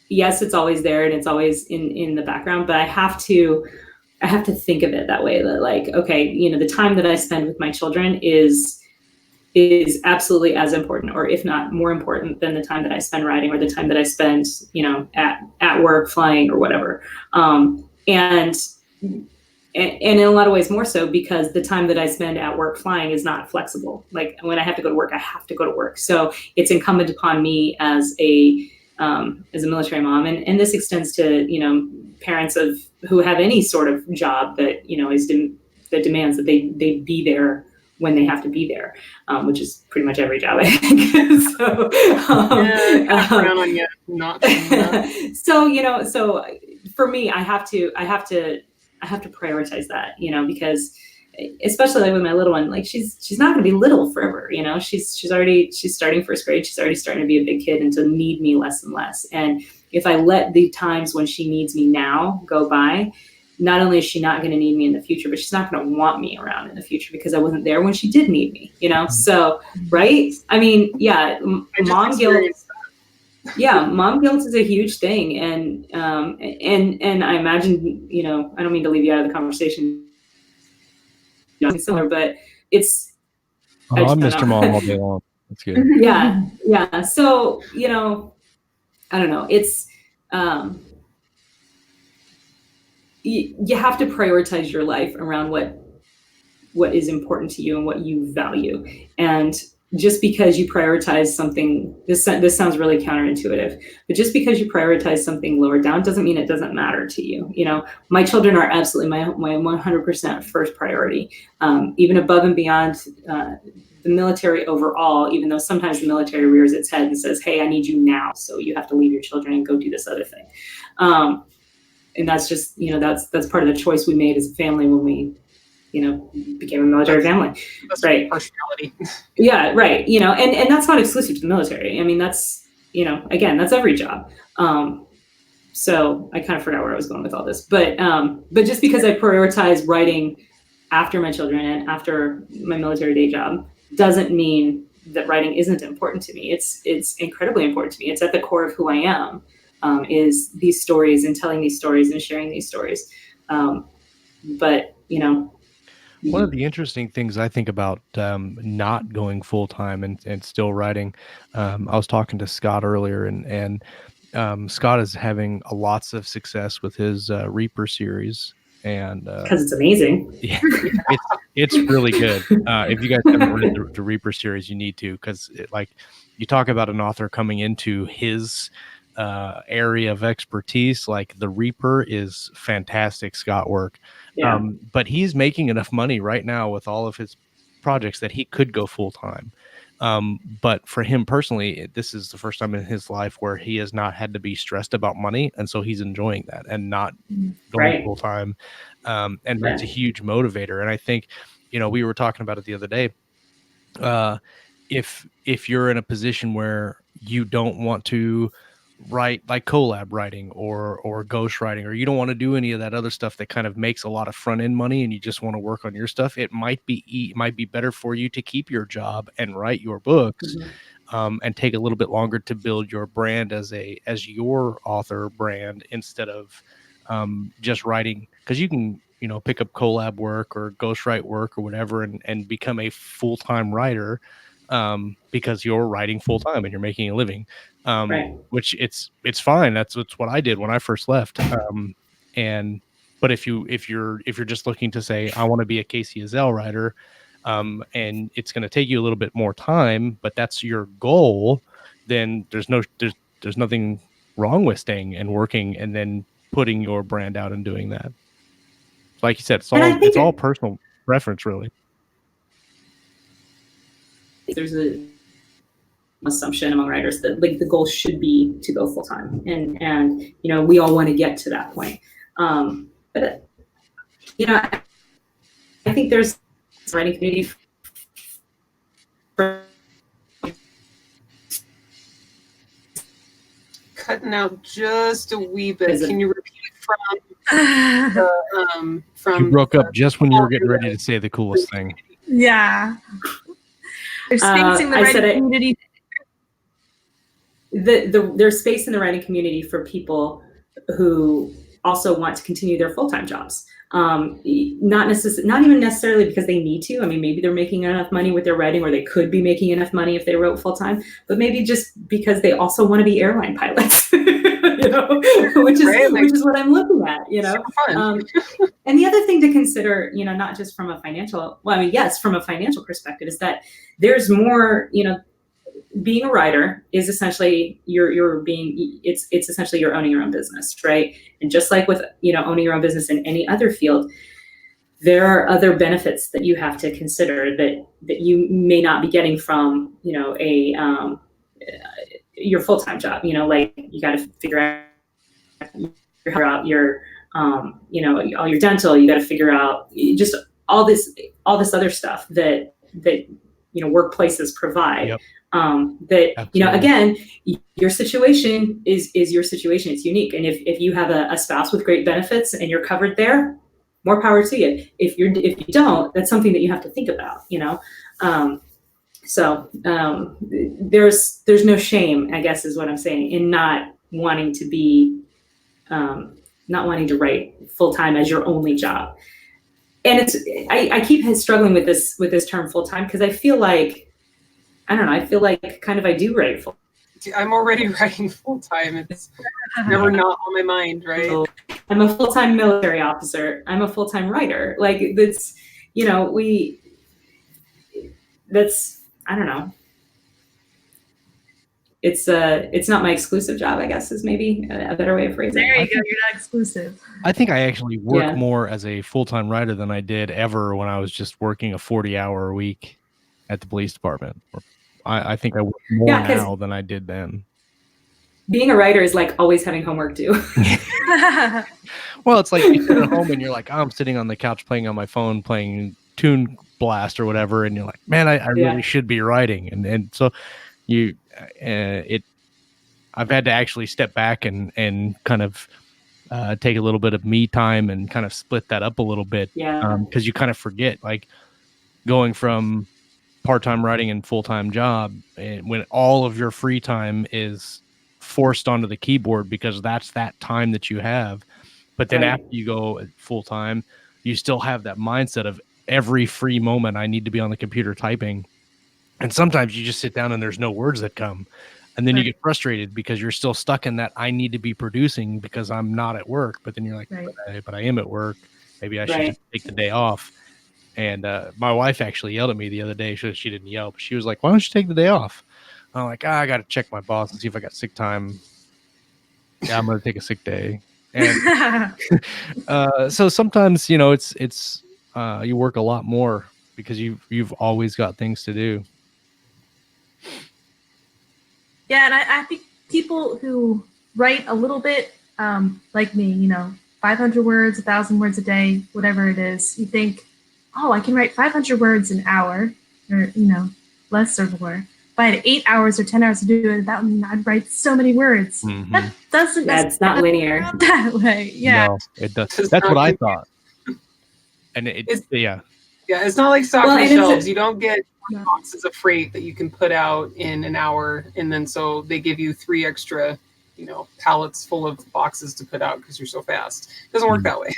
yes, it's always there and it's always in the background, but I have to think of it that way, that like, okay, the time that I spend with my children is absolutely as important, or if not more important than the time that I spend writing or the time that I spend, at work flying or whatever. And in a lot of ways more so because the time that I spend at work flying is not flexible. Like when I have to go to work, I have to go to work. So it's incumbent upon me as a military mom. And this extends to, parents who have any sort of job that, that demands that they be there when they have to be there, which is pretty much every job, I think. So, on you, not so, so for me, I have to prioritize that, because especially like with my little one, like she's not going to be little forever. She's starting first grade. She's already starting to be a big kid and to need me less and less. And if I let the times when she needs me now go by, not only is she not going to need me in the future, but she's not going to want me around in the future because I wasn't there when she did need me, So, right. I mean, yeah, mom guilt. Yeah, mom guilt is a huge thing. And I imagine, I don't mean to leave you out of the conversation, similar, but it's, I'm Mr. Mom all day long. That's good. Yeah. So, I don't know. It's, you have to prioritize your life around what is important to you and what you value. And just because you prioritize something, this sounds really counterintuitive, but just because you prioritize something lower down doesn't mean it doesn't matter to you. My children are absolutely my 100% first priority, even above and beyond the military overall, even though sometimes the military rears its head and says, hey, I need you now, so you have to leave your children and go do this other thing. And that's just, that's part of the choice we made as a family when we, became a military family. That's right. Personality. Yeah, right. And that's not exclusive to the military. I mean, that's, again, that's every job. So I kind of forgot where I was going with all this, but just because I prioritize writing after my children and after my military day job doesn't mean that writing isn't important to me. It's incredibly important to me. It's at the core of who I am. Is these stories and telling these stories and sharing these stories. But, one of the interesting things I think about not going full time and still writing, I was talking to Scott earlier, and Scott is having lots of success with his Reaper series. And because it's amazing. Yeah, it's really good. If you guys haven't read the Reaper series, you need to, because like you talk about an author coming into his area of expertise, like the Reaper is fantastic Scott work. Yeah. But he's making enough money right now with all of his projects that he could go full time. But for him personally, this is the first time in his life where he has not had to be stressed about money, and so he's enjoying that and not going full time. And that's a huge motivator. And I think, we were talking about it the other day. If you're in a position where you don't want to write like collab writing or ghost writing, or you don't want to do any of that other stuff that kind of makes a lot of front end money, and you just want to work on your stuff, it might be better for you to keep your job and write your books, and take a little bit longer to build your brand as your author brand, instead of just writing, because you can pick up collab work or ghostwrite work or whatever and become a full-time writer, because you're writing full-time and you're making a living. Which it's fine. That's what I did when I first left. But if you're just looking to say, I want to be a Kacey Ezell writer, and it's going to take you a little bit more time, but that's your goal, then there's nothing wrong with staying and working and then putting your brand out and doing that. Like you said, it's all personal preference, really. There's an assumption among writers that like the goal should be to go full time, and we all want to get to that point. But I think there's a writing community cutting out just a wee bit. Can you repeat from you broke up just when you were getting ready to say the coolest thing. Yeah. There's space in the writing community. There's space in the writing community for people who also want to continue their full-time jobs. Not even necessarily because they need to. I mean, maybe they're making enough money with their writing, or they could be making enough money if they wrote full-time, but maybe just because they also want to be airline pilots, which is what I'm looking at, and the other thing to consider, not just from a financial, yes, from a financial perspective, is that there's more, being a writer is essentially it's essentially you're owning your own business, right? And just like with owning your own business in any other field, there are other benefits that you have to consider that you may not be getting from, your full-time job. Like you got to figure out your, all your dental. You got to figure out just all this other stuff that workplaces provide. Yep. That Absolutely. again, your situation is your situation. It's unique, and if you have a spouse with great benefits and you're covered there, more power to you. If you don't, that's something that you have to think about. There's no shame, I guess, is what I'm saying, in not wanting to be, not wanting to write full time as your only job. And I keep struggling with this term full time, because I feel like, I don't know, I feel like kind of I do write full. I'm already writing full time. It's never not on my mind, right? So I'm a full-time military officer. I'm a full-time writer. Like that's, that's, I don't know. It's not my exclusive job, I guess, is maybe a better way of phrasing it. There you go. You're not exclusive. I think I actually work more as a full-time writer than I did ever when I was just working a 40-hour a week at the police department. I think I work more now than I did then. Being a writer is like always having homework due. Well, it's like you sit at home and you're like, oh, I'm sitting on the couch playing on my phone, playing Toon Blast or whatever, and you're like, man, I really should be writing. And so I've had to actually step back and kind of take a little bit of me time and kind of split that up a little bit. Yeah. Because you kind of forget, like, going from part-time writing and full-time job, and when all of your free time is forced onto the keyboard because that's that time that you have. But then after you go full-time, you still have that mindset of every free moment I need to be on the computer typing. And sometimes you just sit down and there's no words that come. And then you get frustrated because you're still stuck in that I need to be producing because I'm not at work. But then you're like, but I am at work. Maybe I should just take the day off. And my wife actually yelled at me the other day. She didn't yell, but she was like, why don't you take the day off? I'm like, I got to check my boss and see if I got sick time. Yeah, I'm going to take a sick day. And so sometimes, it's you work a lot more because you've always got things to do. Yeah, and I think people who write a little bit, like me, 500 words, 1,000 words a day, whatever it is, you think, oh, I can write 500 words an hour, or, less or more. If I had 8 hours or 10 hours to do it, that would mean I'd write so many words. Mm-hmm. That doesn't it's not linear that way. Yeah. No, it does. That's what I thought. And it's it's not like stocking shelves. You don't get boxes of freight that you can put out in an hour, and then so they give you 3 extra, pallets full of boxes to put out because you're so fast. It doesn't work that way.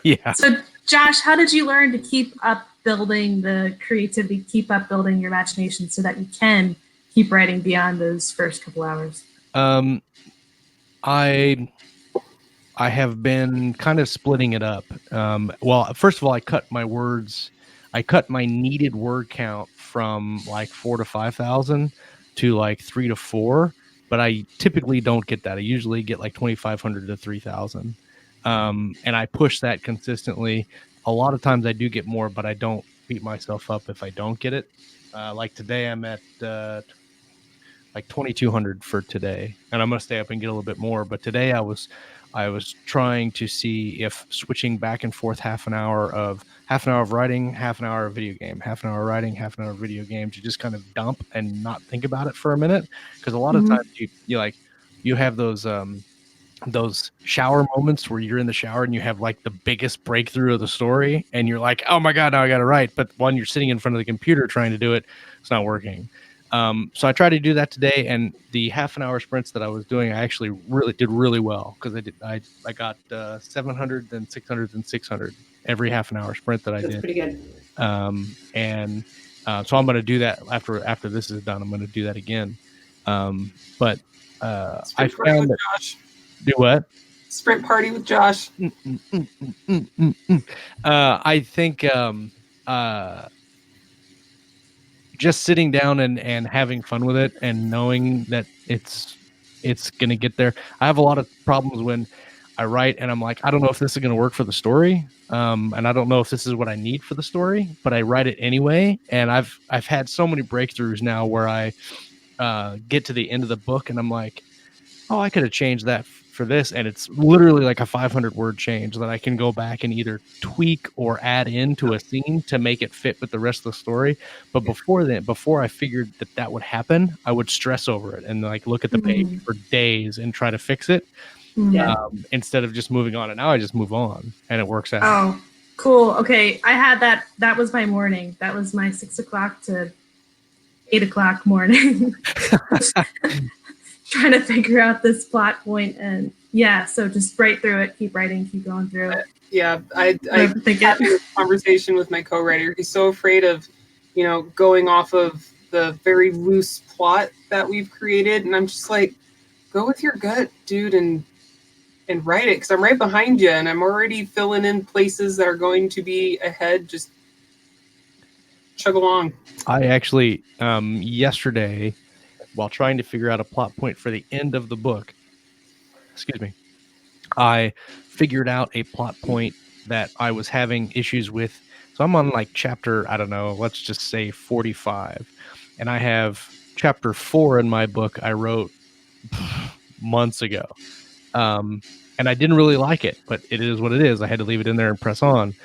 Yeah. So, Josh, how did you learn to keep up building the creativity, keep up building your imagination so that you can keep writing beyond those first couple hours? I have been kind of splitting it up. Well, first of all, I cut my needed word count from like 4,000 to 5,000 to like 3,000 to 4,000, but I typically don't get that. I usually get like 2,500 to 3,000. And I push that consistently. A lot of times I do get more, but I don't beat myself up if I don't get it. Like today I'm at like 2,200 for today, and I'm going to stay up and get a little bit more. But today I was trying to see if switching back and forth half an hour of writing, half an hour of video game, half an hour writing, half an hour of video game, to just kind of dump and not think about it for a minute. Because a lot of times you have those shower moments where you're in the shower and you have like the biggest breakthrough of the story and you're like, oh my God, now I got to write. But when you're sitting in front of the computer trying to do it, it's not working. So I tried to do that today, and the half an hour sprints that I was doing, I actually did really well, because I got 700, then 600, then 600 every half an hour sprint that I did. That's pretty good. So I'm going to do that after this is done. I'm going to do that again. But I found that. Josh. Do what? Sprint party with Josh. I think just sitting down and having fun with it and knowing that it's going to get there. I have a lot of problems when I write and I'm like, I don't know if this is going to work for the story. And I don't know if this is what I need for the story, but I write it anyway. And I've had so many breakthroughs now where I get to the end of the book and I'm like, oh, I could have changed that for this. And it's literally like a 500 word change that I can go back and either tweak or add into a scene to make it fit with the rest of the story. But before I figured that would happen, I would stress over it and like look at the page for days and try to fix it instead of just moving on. And now I just move on and it works out. Oh, cool. Okay. I had that. That was my morning. That was my 6 o'clock to 8 o'clock morning. Trying to figure out this plot point, and so just write through it, keep writing, keep going through it. I had this conversation with my co-writer. He's so afraid of, going off of the very loose plot that we've created, and I'm just like, go with your gut, dude, and write it, because I'm right behind you, and I'm already filling in places that are going to be ahead. Just chug along. I actually yesterday, while trying to figure out a plot point for the end of the book, I figured out a plot point that I was having issues with. So I'm on like chapter, I don't know, let's just say 45. And I have chapter 4 in my book I wrote months ago. And I didn't really like it, but it is what it is. I had to leave it in there and press on.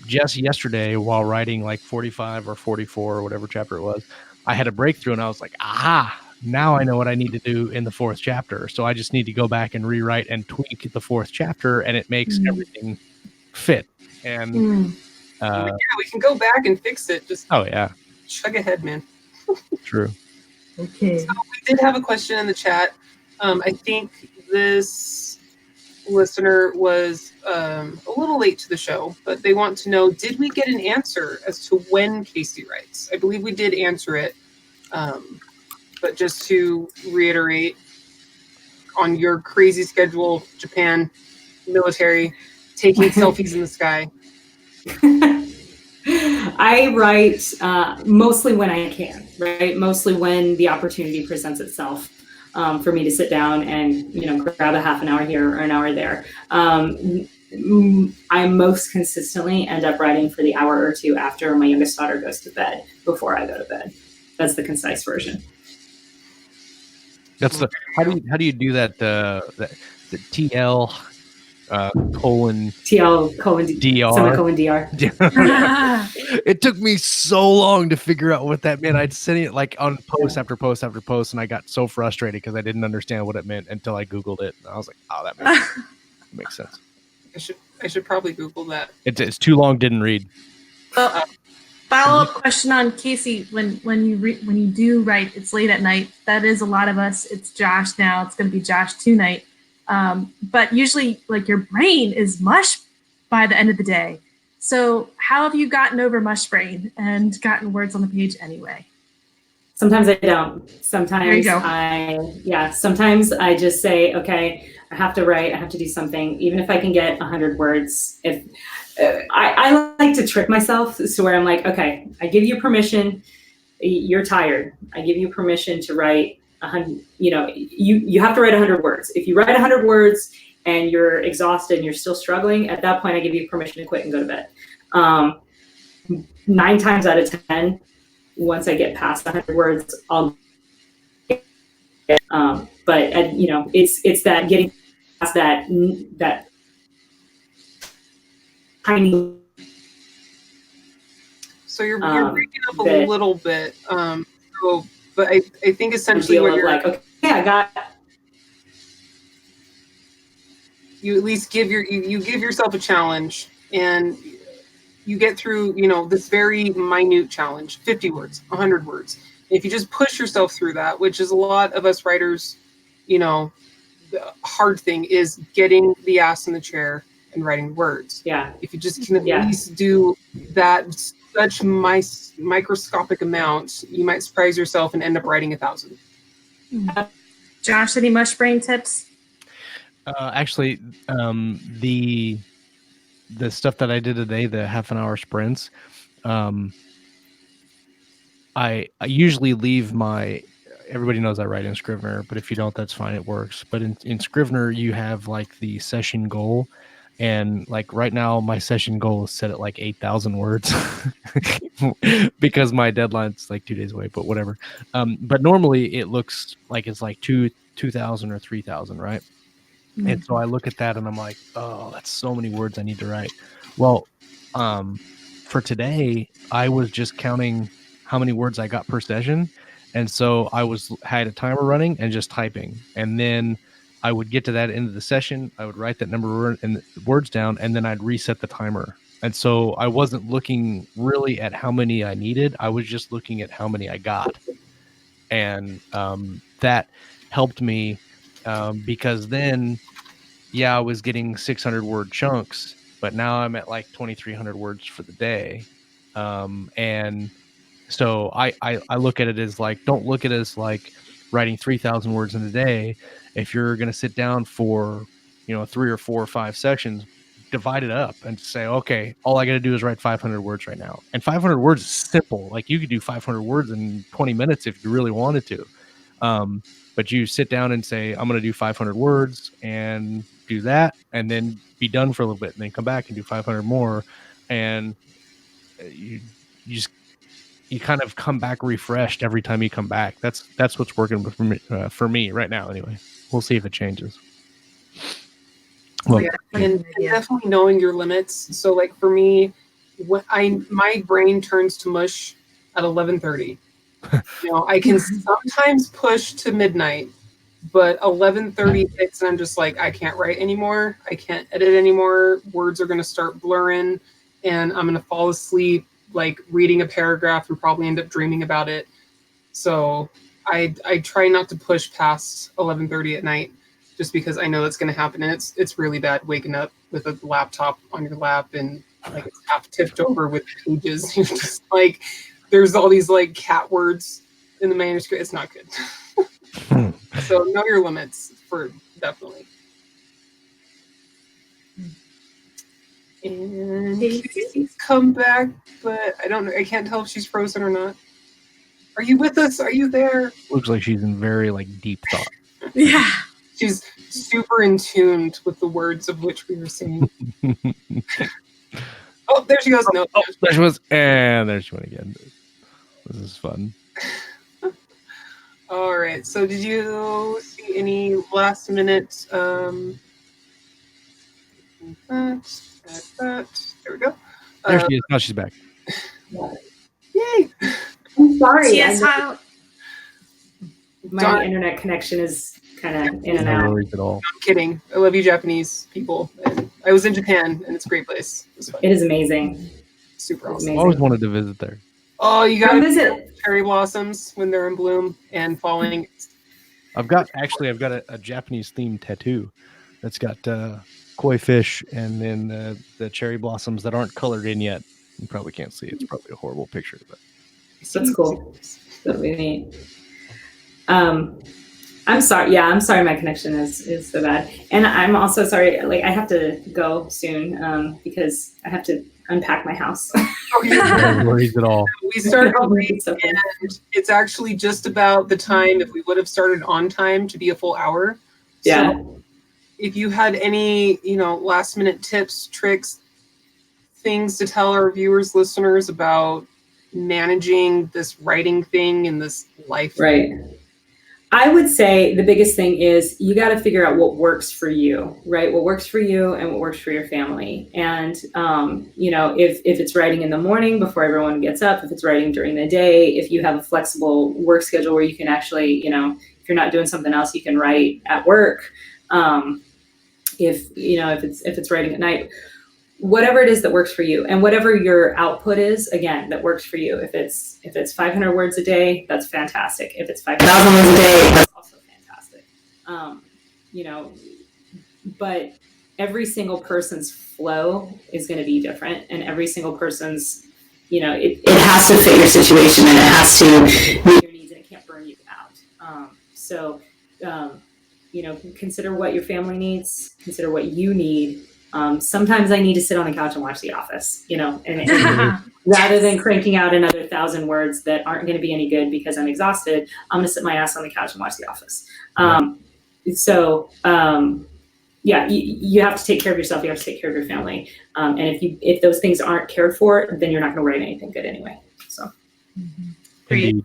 Just yesterday, while writing like 45 or 44 or whatever chapter it was, I had a breakthrough and I was like, aha, now I know what I need to do in the 4th chapter. So I just need to go back and rewrite and tweak the 4th chapter, and it makes everything fit. And we can go back and fix it. Just chug ahead, man. True. Okay. So we did have a question in the chat. I think this listener was a little late to the show, but they want to know, did we get an answer as to when Kacey writes? I believe we did answer it, but just to reiterate, on your crazy schedule, Japan, military, taking selfies in the sky. I write mostly when I can, right? Mostly when the opportunity presents itself. For me to sit down and grab a half an hour here or an hour there. I most consistently end up writing for the hour or two after my youngest daughter goes to bed, before I go to bed. That's the concise version. That's the how do you do that? The TL colon DR semicolon DR. It took me so long to figure out what that meant. I'd send it like on post after post after post, and I got so frustrated because I didn't understand what it meant until I Googled it. And I was like, oh, that makes sense. I should probably Google that. It's too long, didn't read. Well, follow-up question on Kacey. When you do write, it's late at night. That is a lot of us. It's Josh now. It's going to be Josh tonight. But usually, like, your brain is mush by the end of the day. So how have you gotten over mush brain and gotten words on the page anyway? Sometimes I don't. Sometimes sometimes I just say, okay, I have to write, I have to do something, even if I can get 100 words. If I like to trick myself to where I'm like, okay, I give you permission. You're tired. I give you permission to write 100. You have to write 100 words. If you write 100 words and you're exhausted and you're still struggling, at that point, I give you permission to quit and go to bed. 9 times out of 10, once I get past 100 words, I'll. But it's that getting past that tiny. So you're breaking up a little bit. But I think essentially what you're like, okay, I got. You at least give yourself a challenge, and you get through this very minute challenge, 50 words, 100 words. If you just push yourself through that, which is a lot of us writers, the hard thing is getting the ass in the chair and writing words. Yeah. If you just can at least do that such microscopic amount, you might surprise yourself and end up writing 1,000. Josh, any mush brain tips? Actually, the stuff that I did today, the half an hour sprints, I usually leave everybody knows I write in Scrivener, but if you don't, that's fine. It works. But in Scrivener, you have like the session goal. And like right now, my session goal is set at like 8,000 words because my deadline's like 2 days away, but whatever. But normally it looks like it's like 2,000 or 3,000, right? And so I look at that and I'm like, oh, that's so many words I need to write. Well, for today, I was just counting how many words I got per session. And so I had a timer running and just typing. And then I would get to that end of the session. I would write that number of words down, and then I'd reset the timer. And so I wasn't looking really at how many I needed. I was just looking at how many I got. And that helped me because then, yeah, I was getting 600 word chunks, but now I'm at like 2,300 words for the day. And so I look at it as like, don't look at it as like writing 3,000 words in a day. If you're going to sit down for, 3 or 4 or 5 sections, divide it up and say, okay, all I got to do is write 500 words right now. And 500 words is simple. Like you could do 500 words in 20 minutes if you really wanted to. But you sit down and say, I'm going to do 500 words and do that, and then be done for a little bit, and then come back and do 500 more. And you kind of come back refreshed every time you come back. That's what's working for me right now. Anyway, we'll see if it changes. Well, and definitely knowing your limits. So like for me, my brain turns to mush at 11:30. I can sometimes push to midnight, but 11:30 hits and I'm just like, I can't write anymore. I can't edit anymore. Words are going to start blurring and I'm going to fall asleep, like reading a paragraph and probably end up dreaming about it. So I try not to push past 11:30 at night just because I know that's going to happen. And it's really bad waking up with a laptop on your lap and like it's half tipped over with pages. You're just like, there's all these like cat words in the manuscript. It's not good. So know your limits for definitely. And Casey's come back, but I don't know. I can't tell if she's frozen or not. Are you with us? Are you there? Looks like she's in very like deep thought. Yeah. She's super in tune with the words of which we were saying. Oh, there she goes. No, there she was. And there she went again. This is fun. All right. So did you see any last minute there we go. There she is. Now she's back. Yay! I'm sorry. Yes, My internet connection is kind of in and No out. worries at all. I'm kidding. I love you, Japanese people. And I was in Japan, and it's a great place. It is amazing. Super awesome. Amazing. I always wanted to visit there. Oh, you Come got visit. cherry blossoms when they're in bloom and falling. I've got a Japanese themed tattoo that's got koi fish and then the cherry blossoms that aren't colored in yet. You probably can't see it. It's probably a horrible picture, but That's cool. That'd be neat. I'm sorry. Yeah, I'm sorry. My connection is so bad, and I'm also sorry. Like I have to go soon because I have to unpack my house. no worries at all. We started late, and it's actually just about the time if we would have started on time to be a full hour. Yeah. So if you had any, last minute tips, tricks, things to tell our viewers, listeners about managing this writing thing in this life. Right. I would say the biggest thing is you got to figure out what works for you, right? What works for you and what works for your family. And, if it's writing in the morning before everyone gets up, if it's writing during the day, if you have a flexible work schedule where you can actually, if you're not doing something else, you can write at work. If it's writing at night, whatever it is that works for you and whatever your output is, again, that works for you. If it's 500 words a day, that's fantastic. If it's 5,000 words a day, that's also fantastic. But every single person's flow is going to be different, and every single person's, it has to fit your situation and it has to meet your needs and it can't burn you out. Consider what your family needs, consider what you need, Sometimes I need to sit on the couch and watch The Office, and Yeah. rather than cranking out another 1,000 words that aren't going to be any good because I'm exhausted, I'm going to sit my ass on the couch and watch The Office. Yeah, you have to take care of yourself. You have to take care of your family. And if those things aren't cared for, then you're not going to write anything good anyway. So, Indeed.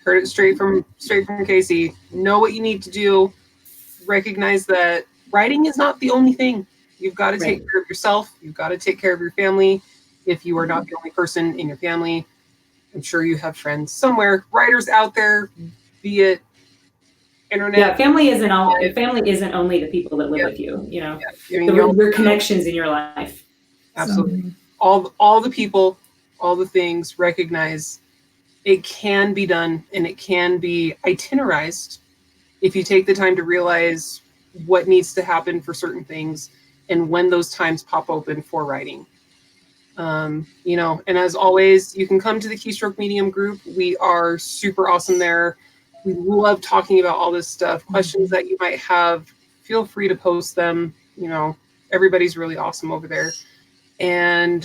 Heard it straight from Kacey. Know what you need to do. Recognize that writing is not the only thing. You've got to take care of yourself. You've got to take care of your family. If you are not the only person in your family, I'm sure you have friends somewhere, writers out there, be it internet. Yeah, family isn't only the people that live with you. Your connections in your life. Absolutely. All the people, all the things. Recognize it can be done, and it can be itinerized if you take the time to realize what needs to happen for certain things and when those times pop open for writing. And as always, you can come to the Keystroke Medium group. We are super awesome there. We love talking about all this stuff. Questions that you might have, feel free to post them. Everybody's really awesome over there. And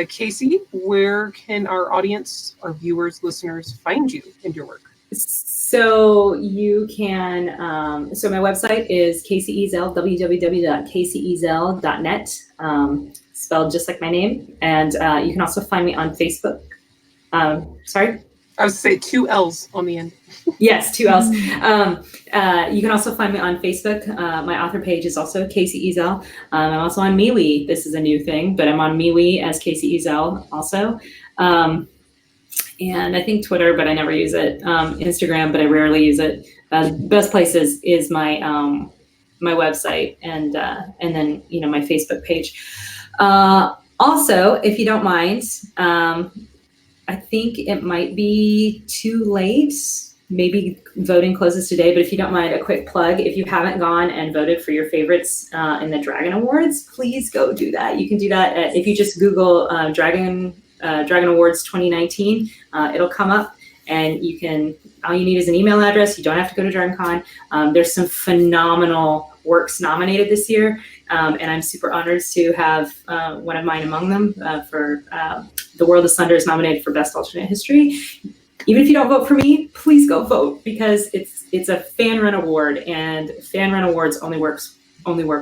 Kacey, where can our audience, our viewers, listeners find you and your work? So you can, so my website is Kacey Ezell, www.kaceyezell.net, spelled just like my name. And you can also find me on Facebook. Sorry? I was going to say 2 L's on the end. Yes, 2 L's. You can also find me on Facebook. My author page is also Kacey Ezell. I'm also on MeWe. This is a new thing, but I'm on MeWe as Kacey Ezell also. And I think Twitter, but I never use it. Instagram, but I rarely use it. Best place is my my website and then my Facebook page. Also, if you don't mind, I think it might be too late. Maybe voting closes today, but if you don't mind, a quick plug. If you haven't gone and voted for your favorites in the Dragon Awards, please go do that. You can do that if you just Google Dragon Awards 2019. It'll come up, and all you need is an email address. You don't have to go to DragonCon. There's some phenomenal works nominated this year, and I'm super honored to have one of mine among them for The World of Sunder is nominated for Best Alternate History. Even if you don't vote for me, please go vote, because it's a fan run award, and fan run awards only work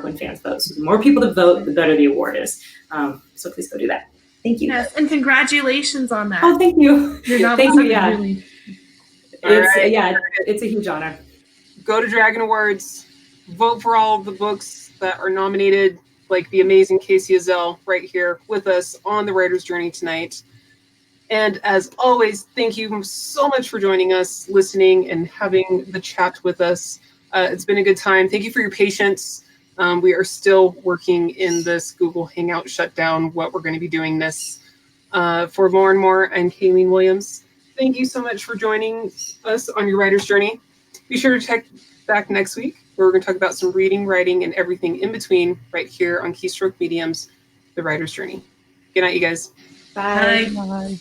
when fans vote. So the more people that vote, the better the award is. So please go do that. Thank you. Yes, and congratulations on that. Oh, thank you. Thank you. Yeah. Really... It's a huge honor. Go to Dragon Awards, vote for all of the books that are nominated, like the amazing Kacey Ezell right here with us on the Writer's Journey tonight. And as always, thank you so much for joining us, listening, and having the chat with us. It's been a good time. Thank you for your patience. We are still working in this Google Hangout shutdown, what we're going to be doing this. For more and more, I'm Kalene Williams. Thank you so much for joining us on your writer's journey. Be sure to check back next week, where we're going to talk about some reading, writing, and everything in between right here on Keystroke Medium's The Writer's Journey. Good night, you guys. Bye. Bye.